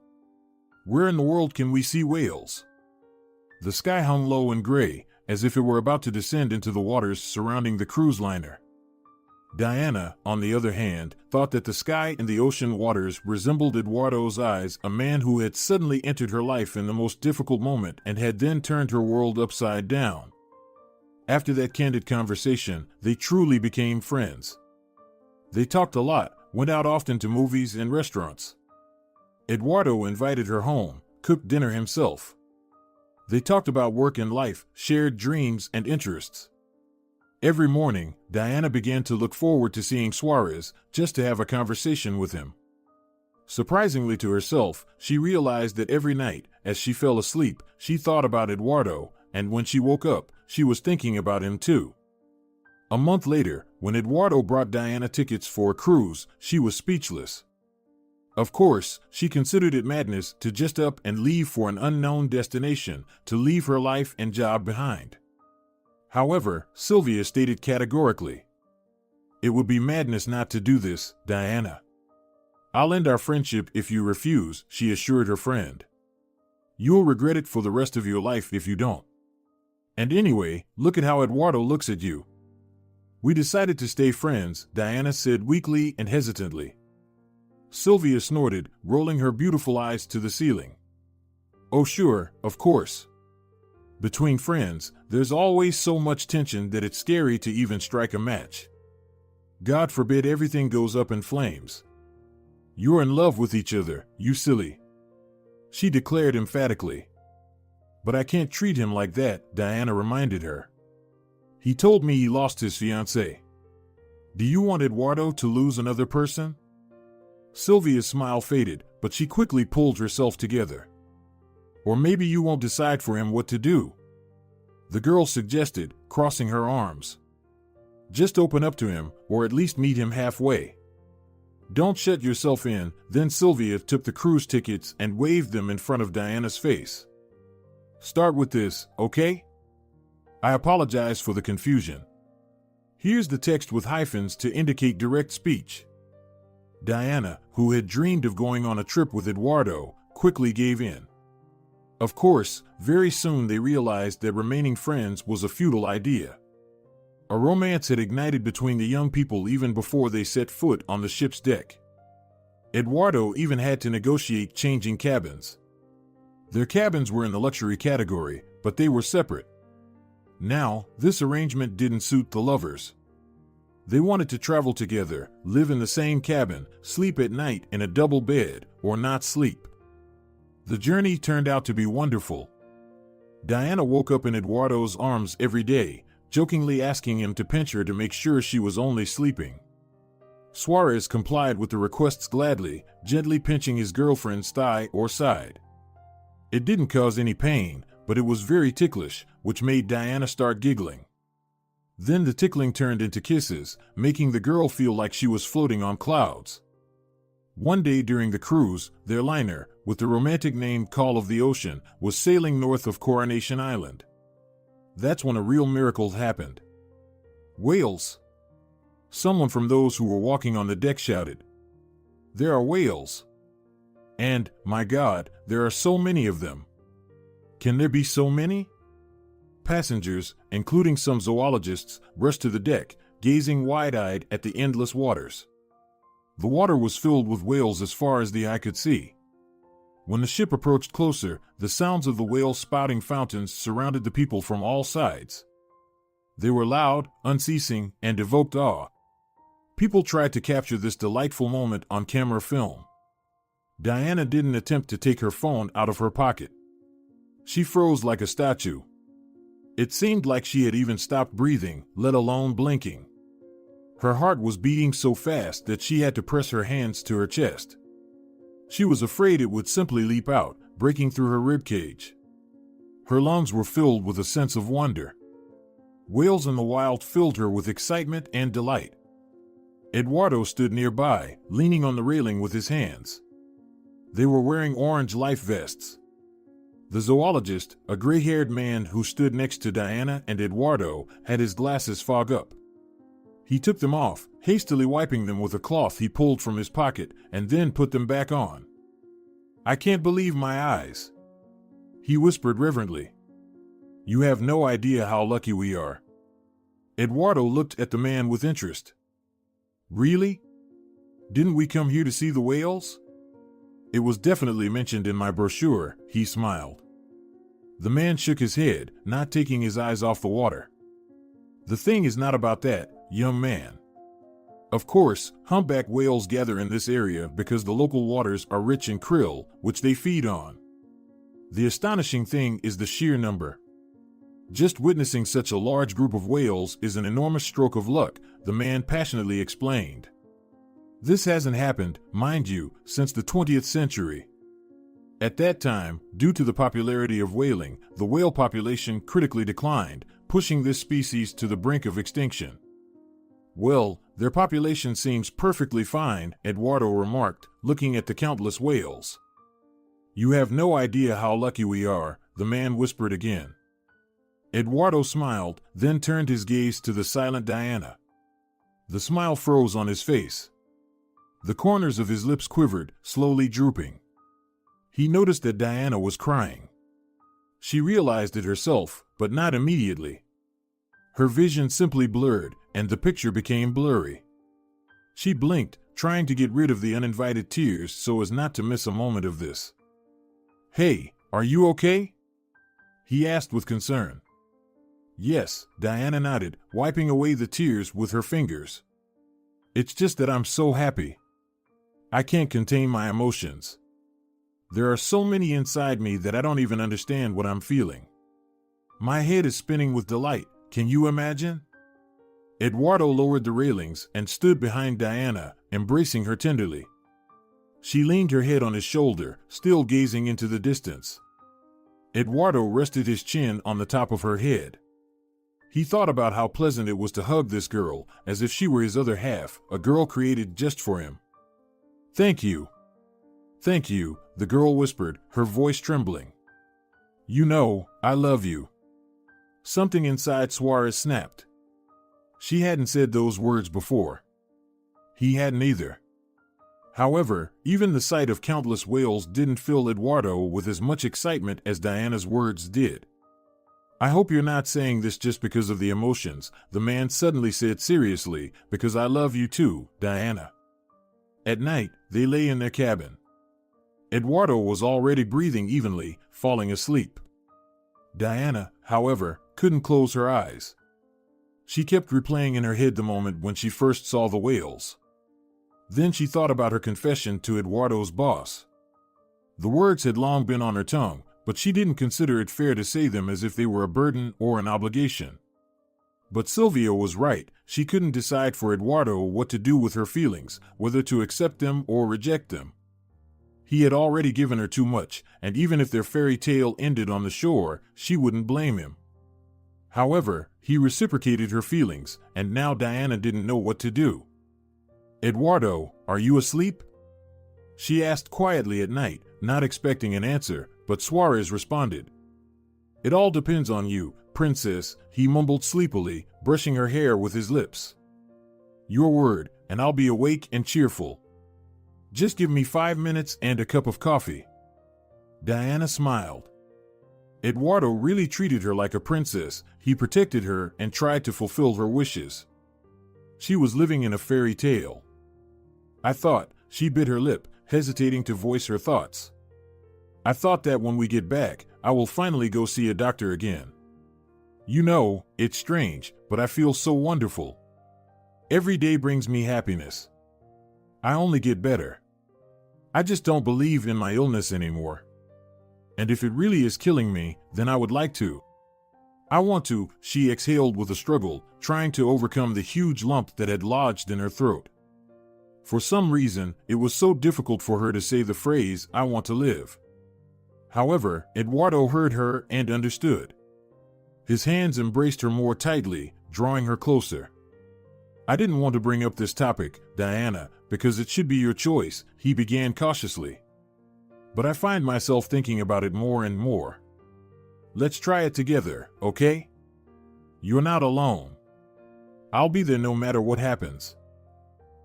where in the world can we see whales?" The sky hung low and gray, as if it were about to descend into the waters surrounding the cruise liner. Diana, on the other hand, thought that the sky and the ocean waters resembled Eduardo's eyes, a man who had suddenly entered her life in the most difficult moment and had then turned her world upside down. After that candid conversation, they truly became friends. They talked a lot, went out often to movies and restaurants. Eduardo invited her home, cooked dinner himself. They talked about work and life, shared dreams and interests. Every morning, Diana began to look forward to seeing Suarez, just to have a conversation with him. Surprisingly to herself, she realized that every night, as she fell asleep, she thought about Eduardo, and when she woke up, she was thinking about him too. A month later, when Eduardo brought Diana tickets for a cruise, she was speechless. Of course, she considered it madness to just up and leave for an unknown destination, to leave her life and job behind. However, Silvia stated categorically, "It would be madness not to do this, Diana. I'll end our friendship if you refuse," she assured her friend. "You'll regret it for the rest of your life if you don't. And anyway, look at how Eduardo looks at you." "We decided to stay friends," Diana said weakly and hesitantly. Silvia snorted, rolling her beautiful eyes to the ceiling. "Oh sure, of course. Between friends, there's always so much tension that it's scary to even strike a match. God forbid everything goes up in flames. You're in love with each other, you silly," she declared emphatically. "But I can't treat him like that," Diana reminded her. "He told me he lost his fiancée. Do you want Eduardo to lose another person?" Silvia's smile faded, but she quickly pulled herself together. "Or maybe you won't decide for him what to do," the girl suggested, crossing her arms. "Just open up to him, or at least meet him halfway. Don't shut yourself in." Then Silvia took the cruise tickets and waved them in front of Diana's face. "Start with this, okay? I apologize for the confusion. Here's the text with hyphens to indicate direct speech." Diana, who had dreamed of going on a trip with Eduardo, quickly gave in. Of course, very soon they realized that remaining friends was a futile idea. A romance had ignited between the young people even before they set foot on the ship's deck. Eduardo even had to negotiate changing cabins. Their cabins were in the luxury category, but they were separate. Now, this arrangement didn't suit the lovers. They wanted to travel together, live in the same cabin, sleep at night in a double bed, or not sleep. The journey turned out to be wonderful. Diana woke up in Eduardo's arms every day, jokingly asking him to pinch her to make sure she was only sleeping. Suarez complied with the requests gladly, gently pinching his girlfriend's thigh or side. It didn't cause any pain, but it was very ticklish, which made Diana start giggling. Then the tickling turned into kisses, making the girl feel like she was floating on clouds. One day during the cruise, their liner, with the romantic name Call of the Ocean, was sailing north of Coronation Island. That's when a real miracle happened. "Whales!" Someone from those who were walking on the deck shouted. "There are whales! And, my God, there are so many of them! Can there be so many?" Passengers, including some zoologists, rushed to the deck, gazing wide-eyed at the endless waters. The water was filled with whales as far as the eye could see. When the ship approached closer, the sounds of the whale spouting fountains surrounded the people from all sides. They were loud, unceasing, and evoked awe. People tried to capture this delightful moment on camera film. Diana didn't attempt to take her phone out of her pocket. She froze like a statue. It seemed like she had even stopped breathing, let alone blinking. Her heart was beating so fast that she had to press her hands to her chest. She was afraid it would simply leap out, breaking through her ribcage. Her lungs were filled with a sense of wonder. Whales in the wild filled her with excitement and delight. Eduardo stood nearby, leaning on the railing with his hands. They were wearing orange life vests. The zoologist, a gray-haired man who stood next to Diana and Eduardo, had his glasses fog up. He took them off, hastily wiping them with a cloth he pulled from his pocket, and then put them back on. "I can't believe my eyes," he whispered reverently. "You have no idea how lucky we are." Eduardo looked at the man with interest. "Really? Didn't we come here to see the whales?" "It was definitely mentioned in my brochure," he smiled. The man shook his head, not taking his eyes off the water. "The thing is not about that, young man. Of course, humpback whales gather in this area because the local waters are rich in krill, which they feed on. The astonishing thing is the sheer number. Just witnessing such a large group of whales is an enormous stroke of luck," the man passionately explained. "This hasn't happened, mind you, since the 20th century. At that time, due to the popularity of whaling, the whale population critically declined, pushing this species to the brink of extinction." "Well, their population seems perfectly fine," Eduardo remarked, looking at the countless whales. "You have no idea how lucky we are," the man whispered again. Eduardo smiled, then turned his gaze to the silent Diana. The smile froze on his face. The corners of his lips quivered, slowly drooping. He noticed that Diana was crying. She realized it herself, but not immediately. Her vision simply blurred, and the picture became blurry. She blinked, trying to get rid of the uninvited tears so as not to miss a moment of this. "Hey, are you okay?" he asked with concern. "Yes," Diana nodded, wiping away the tears with her fingers. "It's just that I'm so happy. I can't contain my emotions. There are so many inside me that I don't even understand what I'm feeling. My head is spinning with delight, can you imagine?" Eduardo lowered the railings and stood behind Diana, embracing her tenderly. She leaned her head on his shoulder, still gazing into the distance. Eduardo rested his chin on the top of her head. He thought about how pleasant it was to hug this girl, as if she were his other half, a girl created just for him. "Thank you. Thank you," the girl whispered, her voice trembling. "You know, I love you." Something inside Suarez snapped. She hadn't said those words before. He hadn't either. However, even the sight of countless whales didn't fill Eduardo with as much excitement as Diana's words did. "I hope you're not saying this just because of the emotions," the man suddenly said seriously, "because I love you too, Diana." At night, they lay in their cabin. Eduardo was already breathing evenly, falling asleep. Diana, however, couldn't close her eyes. She kept replaying in her head the moment when she first saw the whales. Then she thought about her confession to Eduardo's boss. The words had long been on her tongue, but she didn't consider it fair to say them as if they were a burden or an obligation. But Silvia was right. She couldn't decide for Eduardo what to do with her feelings, whether to accept them or reject them. He had already given her too much, and even if their fairy tale ended on the shore, she wouldn't blame him. However, he reciprocated her feelings, and now Diana didn't know what to do. "Eduardo, are you asleep?" she asked quietly at night, not expecting an answer, but Suarez responded. "It all depends on you, princess," he mumbled sleepily, brushing her hair with his lips. "Your word, and I'll be awake and cheerful. Just give me 5 minutes and a cup of coffee." Diana smiled. Eduardo really treated her like a princess. He protected her and tried to fulfill her wishes. She was living in a fairy tale. "I thought," she bit her lip, hesitating to voice her thoughts. "I thought that when we get back, I will finally go see a doctor again. You know, it's strange, but I feel so wonderful. Every day brings me happiness. I only get better. I just don't believe in my illness anymore. And if it really is killing me, then I would like to." I want to, she exhaled with a struggle, trying to overcome the huge lump that had lodged in her throat. For some reason, it was so difficult for her to say the phrase, I want to live. However, Eduardo heard her and understood. His hands embraced her more tightly, drawing her closer. I didn't want to bring up this topic, Diana, because it should be your choice, he began cautiously. But I find myself thinking about it more and more. Let's try it together, okay? You're not alone. I'll be there no matter what happens.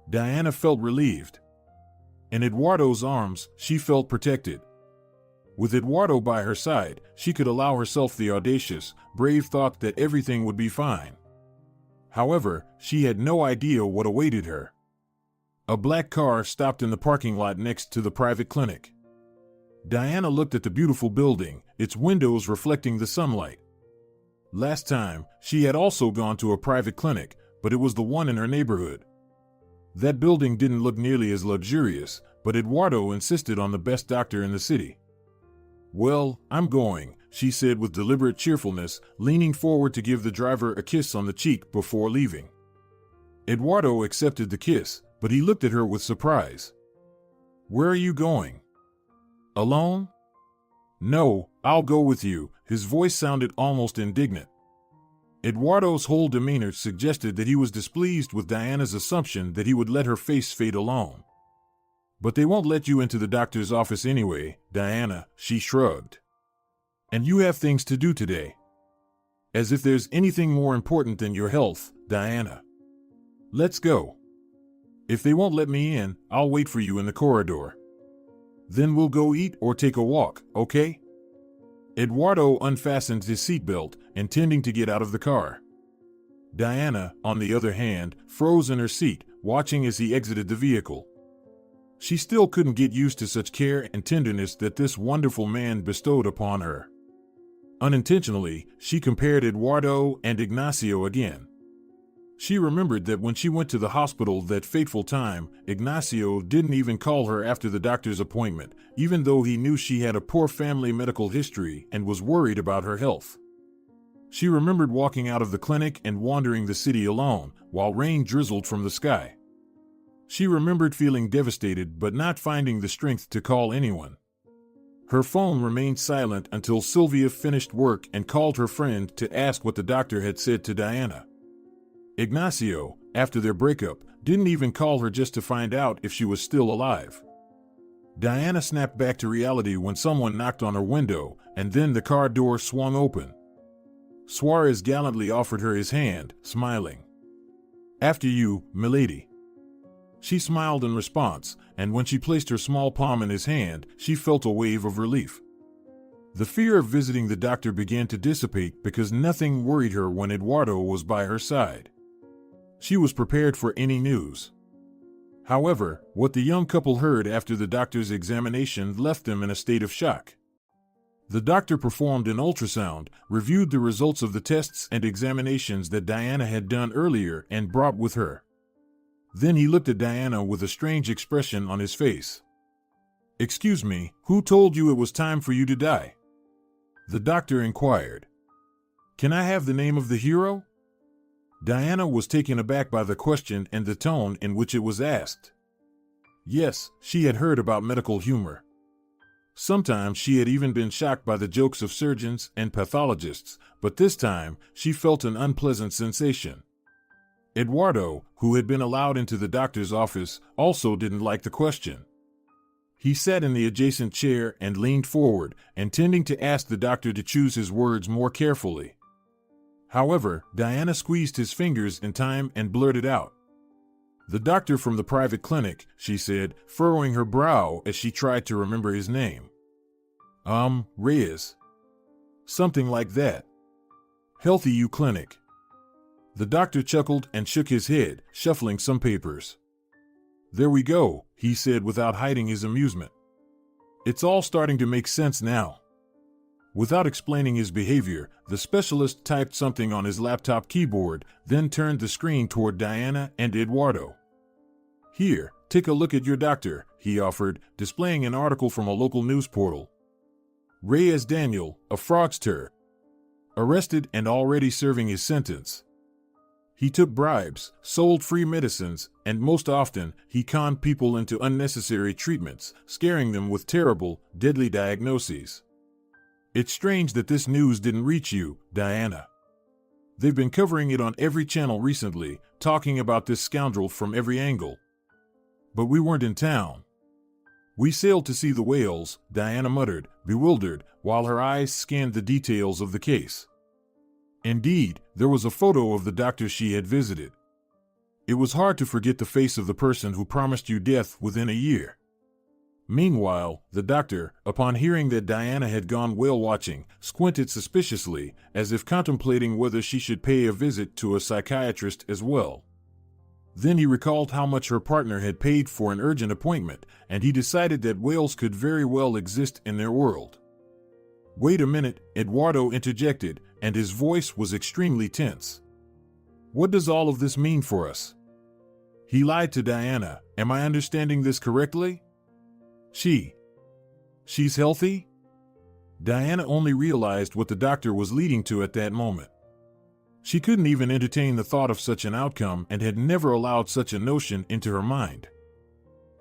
Diana felt relieved. In Eduardo's arms, she felt protected. With Eduardo by her side, she could allow herself the audacious, brave thought that everything would be fine. However, she had no idea what awaited her. A black car stopped in the parking lot next to the private clinic. Diana looked at the beautiful building, its windows reflecting the sunlight. Last time, she had also gone to a private clinic, but it was the one in her neighborhood. That building didn't look nearly as luxurious, but Eduardo insisted on the best doctor in the city. Well, I'm going, she said with deliberate cheerfulness, leaning forward to give the driver a kiss on the cheek before leaving. Eduardo accepted the kiss, but he looked at her with surprise. Where are you going? Alone? No, I'll go with you, his voice sounded almost indignant. Eduardo's whole demeanor suggested that he was displeased with Diana's assumption that he would let her face fade alone. But they won't let you into the doctor's office anyway, Diana, she shrugged. And you have things to do today. As if there's anything more important than your health, Diana. Let's go. If they won't let me in, I'll wait for you in the corridor. Then we'll go eat or take a walk, okay? Eduardo unfastened his seatbelt, intending to get out of the car. Diana, on the other hand, froze in her seat, watching as he exited the vehicle. She still couldn't get used to such care and tenderness that this wonderful man bestowed upon her. Unintentionally, she compared Eduardo and Ignacio again. She remembered that when she went to the hospital that fateful time, Ignacio didn't even call her after the doctor's appointment, even though he knew she had a poor family medical history and was worried about her health. She remembered walking out of the clinic and wandering the city alone, while rain drizzled from the sky. She remembered feeling devastated but not finding the strength to call anyone. Her phone remained silent until Silvia finished work and called her friend to ask what the doctor had said to Diana. Ignacio, after their breakup, didn't even call her just to find out if she was still alive. Diana snapped back to reality when someone knocked on her window, and then the car door swung open. Suarez gallantly offered her his hand, smiling. After you, milady. She smiled in response, and when she placed her small palm in his hand, she felt a wave of relief. The fear of visiting the doctor began to dissipate because nothing worried her when Eduardo was by her side. She was prepared for any news. However, what the young couple heard after the doctor's examination left them in a state of shock. The doctor performed an ultrasound, reviewed the results of the tests and examinations that Diana had done earlier and brought with her. Then he looked at Diana with a strange expression on his face. Excuse me, who told you it was time for you to die? The doctor inquired. Can I have the name of the hero? Diana was taken aback by the question and the tone in which it was asked. Yes, she had heard about medical humor. Sometimes she had even been shocked by the jokes of surgeons and pathologists, but this time she felt an unpleasant sensation. Eduardo, who had been allowed into the doctor's office, also didn't like the question. He sat in the adjacent chair and leaned forward, intending to ask the doctor to choose his words more carefully. However, Diana squeezed his fingers in time and blurted out. The doctor from the private clinic, she said, furrowing her brow as she tried to remember his name. Reyes. Something like that. Healthy U Clinic. The doctor chuckled and shook his head, shuffling some papers. There we go, he said without hiding his amusement. It's all starting to make sense now. Without explaining his behavior, the specialist typed something on his laptop keyboard, then turned the screen toward Diana and Eduardo. Here, take a look at your doctor, he offered, displaying an article from a local news portal. Reyes Daniel, a fraudster. arrested and already serving his sentence. He took bribes, sold free medicines, and most often, he conned people into unnecessary treatments, scaring them with terrible, deadly diagnoses. It's strange that this news didn't reach you, Diana. They've been covering it on every channel recently, talking about this scoundrel from every angle. But we weren't in town. We sailed to see the whales, Diana muttered, bewildered, while her eyes scanned the details of the case. Indeed, there was a photo of the doctor she had visited. It was hard to forget the face of the person who promised you death within a year. Meanwhile, the doctor, upon hearing that Diana had gone whale watching, squinted suspiciously, as if contemplating whether she should pay a visit to a psychiatrist as well. Then he recalled how much her partner had paid for an urgent appointment, and he decided that whales could very well exist in their world. "Wait a minute," Eduardo interjected, and his voice was extremely tense. "What does all of this mean for us?" He lied to Diana. Am I understanding this correctly? She's healthy? Diana only realized what the doctor was leading to at that moment. She couldn't even entertain the thought of such an outcome and had never allowed such a notion into her mind.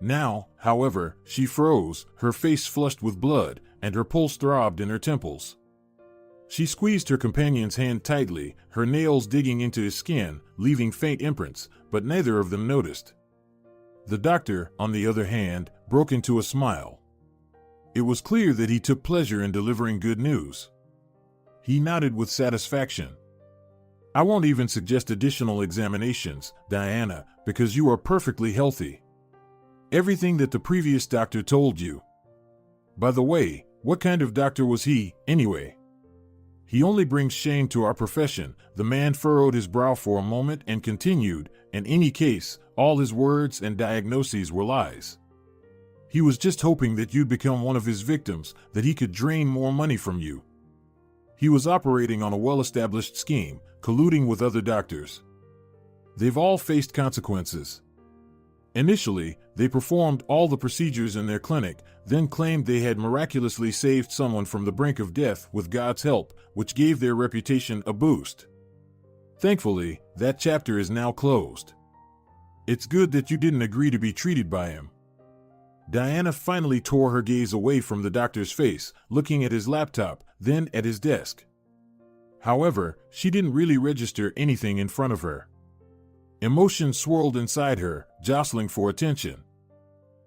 Now, however, she froze, her face flushed with blood, and her pulse throbbed in her temples. She squeezed her companion's hand tightly, her nails digging into his skin, leaving faint imprints, but neither of them noticed. The doctor, on the other hand, broke into a smile. It was clear that he took pleasure in delivering good news. He nodded with satisfaction. "I won't even suggest additional examinations, Diana, because you are perfectly healthy. Everything that the previous doctor told you. By the way, what kind of doctor was he, anyway? He only brings shame to our profession." The man furrowed his brow for a moment and continued, "In any case, all his words and diagnoses were lies. He was just hoping that you'd become one of his victims, that he could drain more money from you. He was operating on a well-established scheme, colluding with other doctors. They've all faced consequences. Initially, they performed all the procedures in their clinic, then claimed they had miraculously saved someone from the brink of death with God's help, which gave their reputation a boost. Thankfully, that chapter is now closed. It's good that you didn't agree to be treated by him." Diana finally tore her gaze away from the doctor's face, looking at his laptop, then at his desk. However, she didn't really register anything in front of her. Emotions swirled inside her, jostling for attention.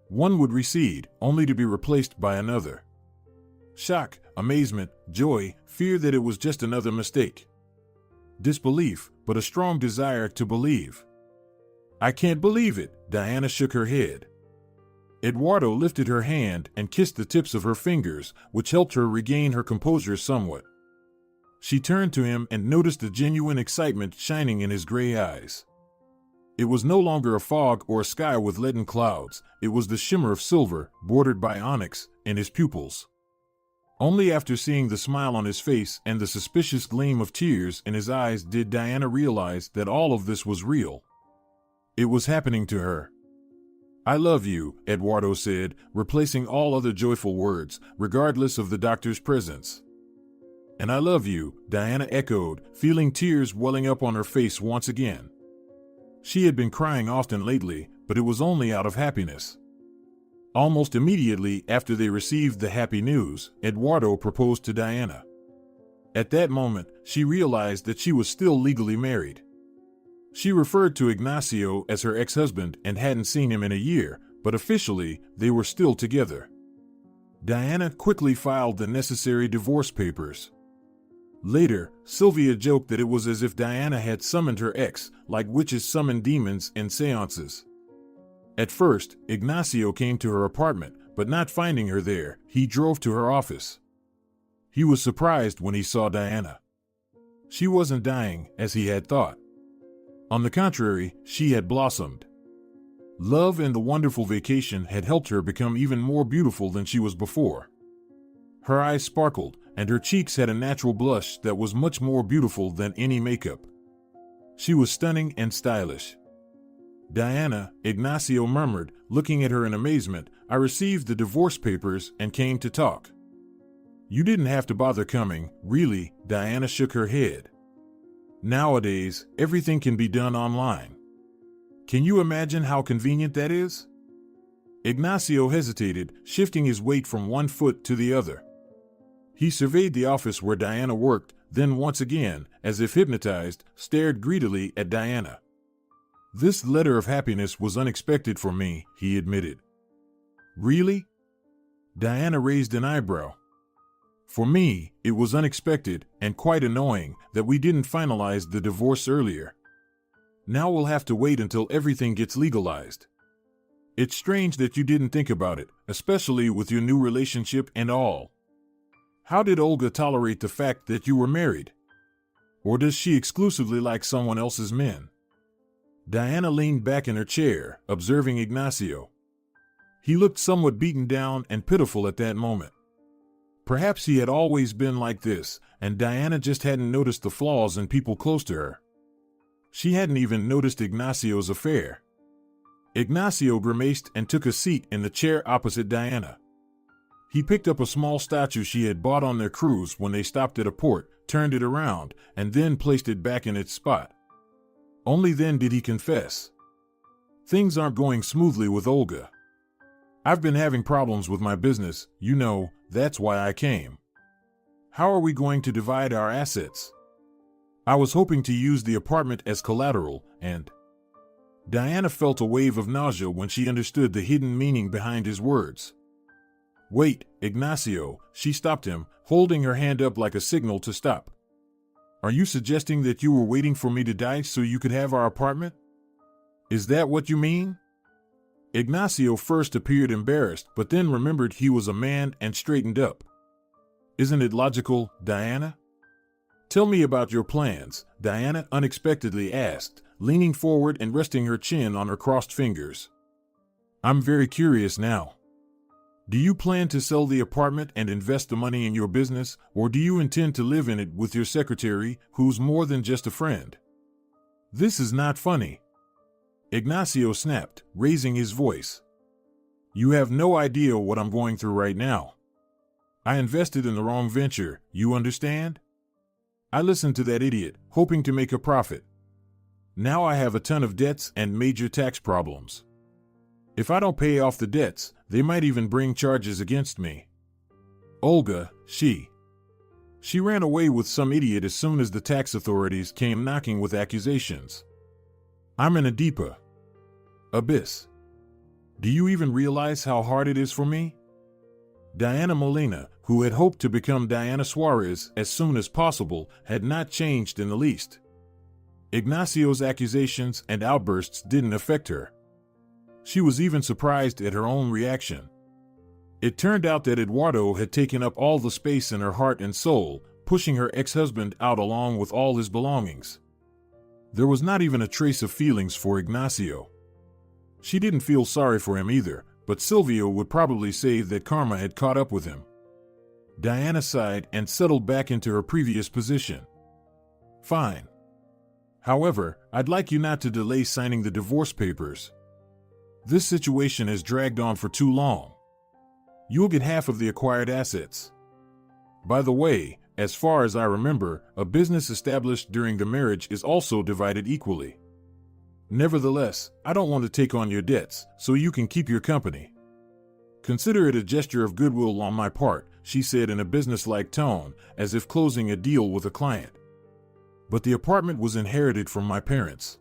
One would recede, only to be replaced by another. Shock, amazement, joy, fear that it was just another mistake. Disbelief, but a strong desire to believe. "I can't believe it," Diana shook her head. Eduardo lifted her hand and kissed the tips of her fingers, which helped her regain her composure somewhat. She turned to him and noticed the genuine excitement shining in his gray eyes. It was no longer a fog or a sky with leaden clouds, it was the shimmer of silver, bordered by onyx, in his pupils. Only after seeing the smile on his face and the suspicious gleam of tears in his eyes did Diana realize that all of this was real. It was happening to her. "I love you," Eduardo said, replacing all other joyful words, regardless of the doctor's presence. "And I love you," Diana echoed, feeling tears welling up on her face once again. She had been crying often lately, but it was only out of happiness. Almost immediately after they received the happy news, Eduardo proposed to Diana. At that moment, she realized that she was still legally married. She referred to Ignacio as her ex-husband and hadn't seen him in a year, but officially, they were still together. Diana quickly filed the necessary divorce papers. Later, Silvia joked that it was as if Diana had summoned her ex, like witches summon demons in seances. At first, Ignacio came to her apartment, but not finding her there, he drove to her office. He was surprised when he saw Diana. She wasn't dying, as he had thought. On the contrary, she had blossomed. Love and the wonderful vacation had helped her become even more beautiful than she was before. Her eyes sparkled, and her cheeks had a natural blush that was much more beautiful than any makeup. She was stunning and stylish. "Diana," Ignacio murmured, looking at her in amazement, "I received the divorce papers and came to talk." You didn't have to bother coming, really. Diana shook her head. Nowadays, everything can be done online. Can you imagine how convenient that is? Ignacio hesitated, shifting his weight from one foot to the other. He surveyed the office where Diana worked, then once again, as if hypnotized, stared greedily at Diana. This letter of happiness was unexpected for me, he admitted. Really? Diana raised an eyebrow. For me, it was unexpected and quite annoying that we didn't finalize the divorce earlier. Now we'll have to wait until everything gets legalized. It's strange that you didn't think about it, especially with your new relationship and all. How did Olga tolerate the fact that you were married? Or does she exclusively like someone else's men? Diana leaned back in her chair, observing Ignacio. He looked somewhat beaten down and pitiful at that moment. Perhaps he had always been like this, and Diana just hadn't noticed the flaws in people close to her. She hadn't even noticed Ignacio's affair. Ignacio grimaced and took a seat in the chair opposite Diana. He picked up a small statue she had bought on their cruise when they stopped at a port, turned it around, and then placed it back in its spot. Only then did he confess. Things aren't going smoothly with Olga. I've been having problems with my business, you know, that's why I came. How are we going to divide our assets? I was hoping to use the apartment as collateral, and... Diana felt a wave of nausea when she understood the hidden meaning behind his words. Wait, Ignacio, she stopped him, holding her hand up like a signal to stop. Are you suggesting that you were waiting for me to die so you could have our apartment? Is that what you mean? Ignacio first appeared embarrassed, but then remembered he was a man and straightened up. Isn't it logical, Diana? Tell me about your plans, Diana unexpectedly asked, leaning forward and resting her chin on her crossed fingers. I'm very curious now. Do you plan to sell the apartment and invest the money in your business, or do you intend to live in it with your secretary, who's more than just a friend? This is not funny. Ignacio snapped, raising his voice. You have no idea what I'm going through right now. I invested in the wrong venture, you understand? I listened to that idiot, hoping to make a profit. Now I have a ton of debts and major tax problems. If I don't pay off the debts, they might even bring charges against me. Olga, she ran away with some idiot as soon as the tax authorities came knocking with accusations. I'm in a deep abyss. Do you even realize how hard it is for me? Diana Molina, who had hoped to become Diana Suarez as soon as possible, had not changed in the least. Ignacio's accusations and outbursts didn't affect her. She was even surprised at her own reaction. It turned out that Eduardo had taken up all the space in her heart and soul, pushing her ex-husband out along with all his belongings. There was not even a trace of feelings for Ignacio. She didn't feel sorry for him either, but Silvia would probably say that karma had caught up with him. Diana sighed and settled back into her previous position. Fine. However, I'd like you not to delay signing the divorce papers. This situation has dragged on for too long. You'll get half of the acquired assets. By the way, as far as I remember, a business established during the marriage is also divided equally. Nevertheless, I don't want to take on your debts, so you can keep your company. Consider it a gesture of goodwill on my part, she said in a businesslike tone, as if closing a deal with a client. But the apartment was inherited from my parents.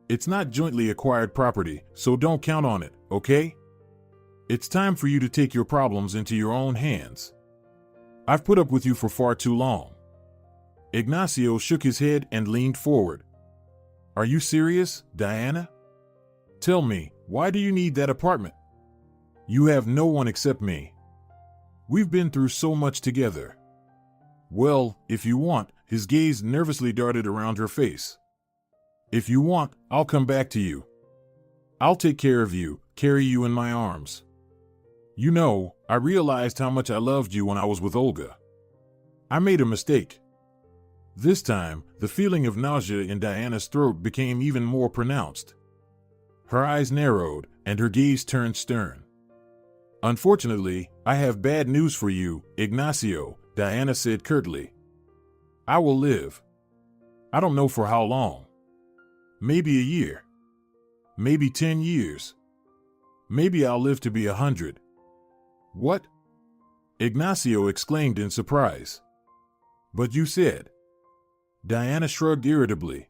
It's not jointly acquired property, so don't count on it, okay? It's time for you to take your problems into your own hands. I've put up with you for far too long. Ignacio shook his head and leaned forward. Are you serious, Diana? Tell me, why do you need that apartment? You have no one except me. We've been through so much together. Well, if you want, his gaze nervously darted around her face. If you want, I'll come back to you. I'll take care of you, carry you in my arms. You know, I realized how much I loved you when I was with Olga. I made a mistake. This time, the feeling of nausea in Diana's throat became even more pronounced. Her eyes narrowed, and her gaze turned stern. Unfortunately, I have bad news for you, Ignacio, Diana said curtly. I will live. I don't know for how long. Maybe a year. Maybe 10 years. Maybe I'll live to be 100. What? Ignacio exclaimed in surprise. But you said. Diana shrugged irritably.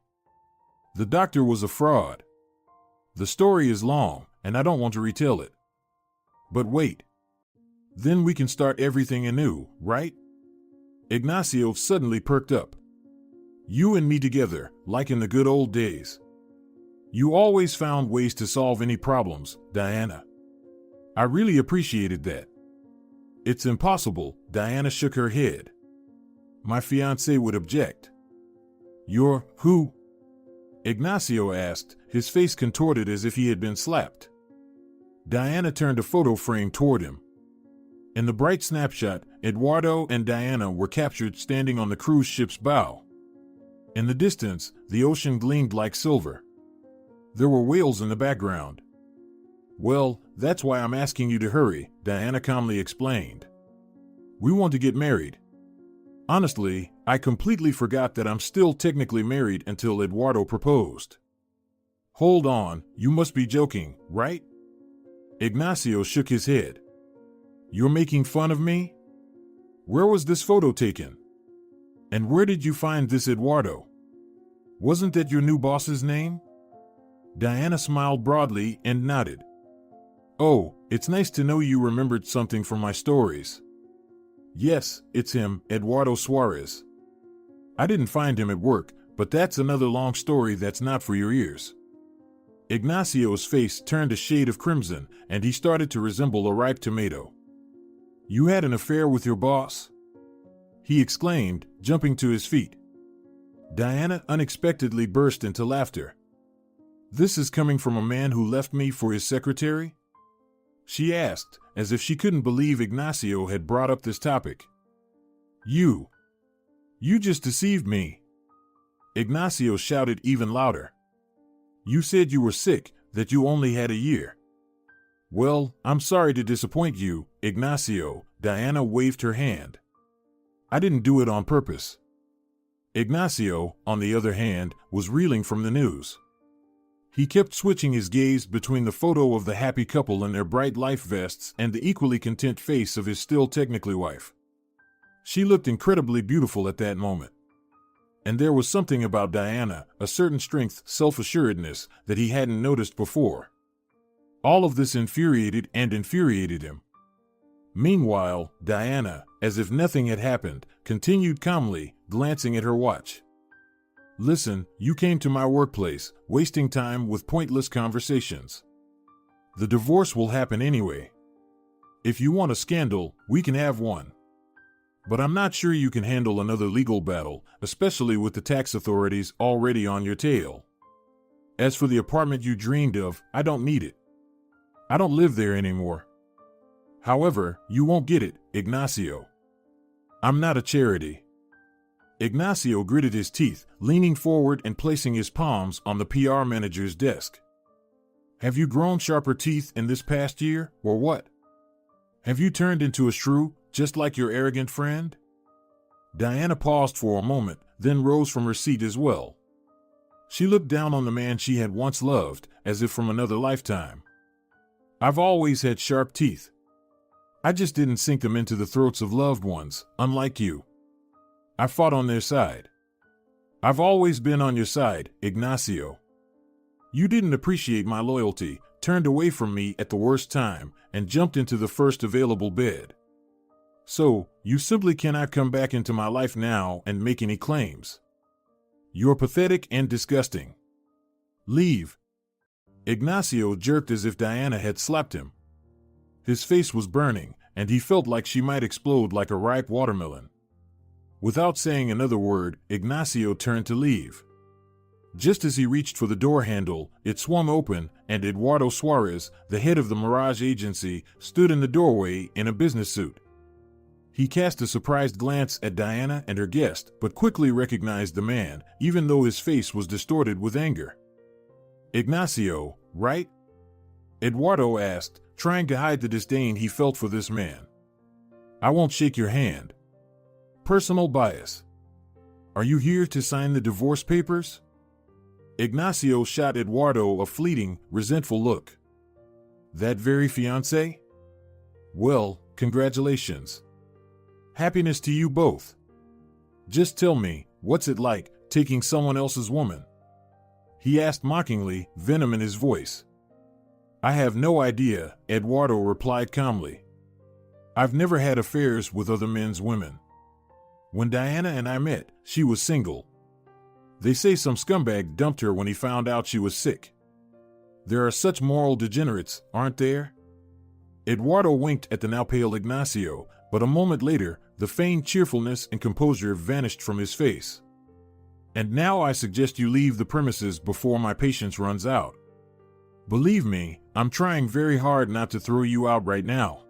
The doctor was a fraud. The story is long, and I don't want to retell it. But wait. Then we can start everything anew, right? Ignacio suddenly perked up. You and me together, like in the good old days. You always found ways to solve any problems, Diana. I really appreciated that. It's impossible, Diana shook her head. My fiancé would object. You're who? Ignacio asked, his face contorted as if he had been slapped. Diana turned a photo frame toward him. In the bright snapshot, Eduardo and Diana were captured standing on the cruise ship's bow. In the distance, the ocean gleamed like silver. There were whales in the background. Well, that's why I'm asking you to hurry, Diana calmly explained. We want to get married. Honestly, I completely forgot that I'm still technically married until Eduardo proposed. Hold on, you must be joking, right? Ignacio shook his head. You're making fun of me? Where was this photo taken? And where did you find this Eduardo? Wasn't that your new boss's name? Diana smiled broadly and nodded. Oh, it's nice to know you remembered something from my stories. Yes, it's him, Eduardo Suarez. I didn't find him at work, but that's another long story that's not for your ears. Ignacio's face turned a shade of crimson, and he started to resemble a ripe tomato. You had an affair with your boss? He exclaimed, jumping to his feet. Diana unexpectedly burst into laughter. This is coming from a man who left me for his secretary? She asked, as if she couldn't believe Ignacio had brought up this topic. You just deceived me. Ignacio shouted even louder. You said you were sick, that you only had a year. Well, I'm sorry to disappoint you, Ignacio, Diana waved her hand. I didn't do it on purpose. Ignacio, on the other hand, was reeling from the news. He kept switching his gaze between the photo of the happy couple in their bright life vests and the equally content face of his still technically wife. She looked incredibly beautiful at that moment. And there was something about Diana, a certain strength, self-assuredness, that he hadn't noticed before. All of this infuriated him. Meanwhile, Diana, as if nothing had happened, continued calmly, glancing at her watch. Listen, you came to my workplace, wasting time with pointless conversations. The divorce will happen anyway. If you want a scandal, we can have one. But I'm not sure you can handle another legal battle, especially with the tax authorities already on your tail. As for the apartment you dreamed of, I don't need it. I don't live there anymore. However, you won't get it, Ignacio. I'm not a charity. Ignacio gritted his teeth, leaning forward and placing his palms on the PR manager's desk. Have you grown sharper teeth in this past year, or what? Have you turned into a shrew, just like your arrogant friend? Diana paused for a moment, then rose from her seat as well. She looked down on the man she had once loved, as if from another lifetime. I've always had sharp teeth. I just didn't sink them into the throats of loved ones, unlike you. I fought on their side. I've always been on your side, Ignacio. You didn't appreciate my loyalty, turned away from me at the worst time, and jumped into the first available bed. So, you simply cannot come back into my life now and make any claims. You're pathetic and disgusting. Leave. Ignacio jerked as if Diana had slapped him. His face was burning, and he felt like she might explode like a ripe watermelon. Without saying another word, Ignacio turned to leave. Just as he reached for the door handle, it swung open, and Eduardo Suarez, the head of the Mirage Agency, stood in the doorway in a business suit. He cast a surprised glance at Diana and her guest, but quickly recognized the man, even though his face was distorted with anger. Ignacio, right? Eduardo asked, trying to hide the disdain he felt for this man. "I won't shake your hand. Personal bias. Are you here to sign the divorce papers?" Ignacio shot Eduardo a fleeting, resentful look. "That very fiancé? Well, congratulations. Happiness to you both. Just tell me, what's it like, taking someone else's woman?" he asked mockingly, venom in his voice. "I have no idea," Eduardo replied calmly. "I've never had affairs with other men's women. When Diana and I met, she was single. They say some scumbag dumped her when he found out she was sick. There are such moral degenerates, aren't there?" Eduardo winked at the now pale Ignacio, but a moment later, the feigned cheerfulness and composure vanished from his face. "And now I suggest you leave the premises before my patience runs out. Believe me, I'm trying very hard not to throw you out right now."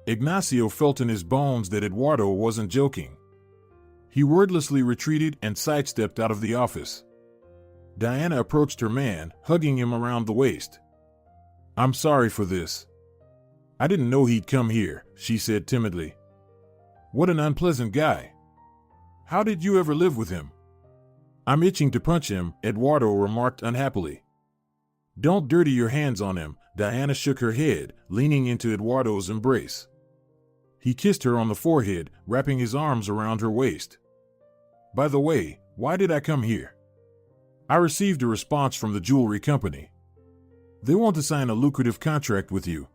Ignacio felt in his bones that Eduardo wasn't joking. He wordlessly retreated and sidestepped out of the office. Diana approached her man, hugging him around the waist. "I'm sorry for this. I didn't know he'd come here," she said timidly. "What an unpleasant guy. How did you ever live with him?" "I'm itching to punch him," Eduardo remarked unhappily. "Don't dirty your hands on him," Diana shook her head, leaning into Eduardo's embrace. He kissed her on the forehead, wrapping his arms around her waist. "By the way, why did I come here? I received a response from the jewelry company. They want to sign a lucrative contract with you.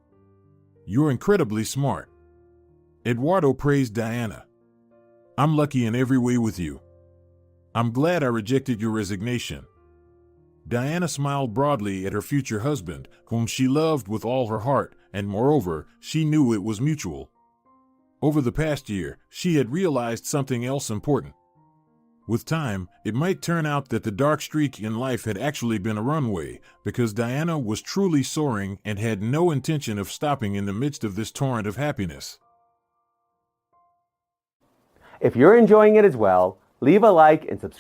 You're incredibly smart." Eduardo praised Diana. "I'm lucky in every way with you. I'm glad I rejected your resignation." Diana smiled broadly at her future husband, whom she loved with all her heart, and moreover, she knew it was mutual. Over the past year, she had realized something else important. With time, it might turn out that the dark streak in life had actually been a runway, because Diana was truly soaring and had no intention of stopping in the midst of this torrent of happiness. If you're enjoying it as well, leave a like and subscribe.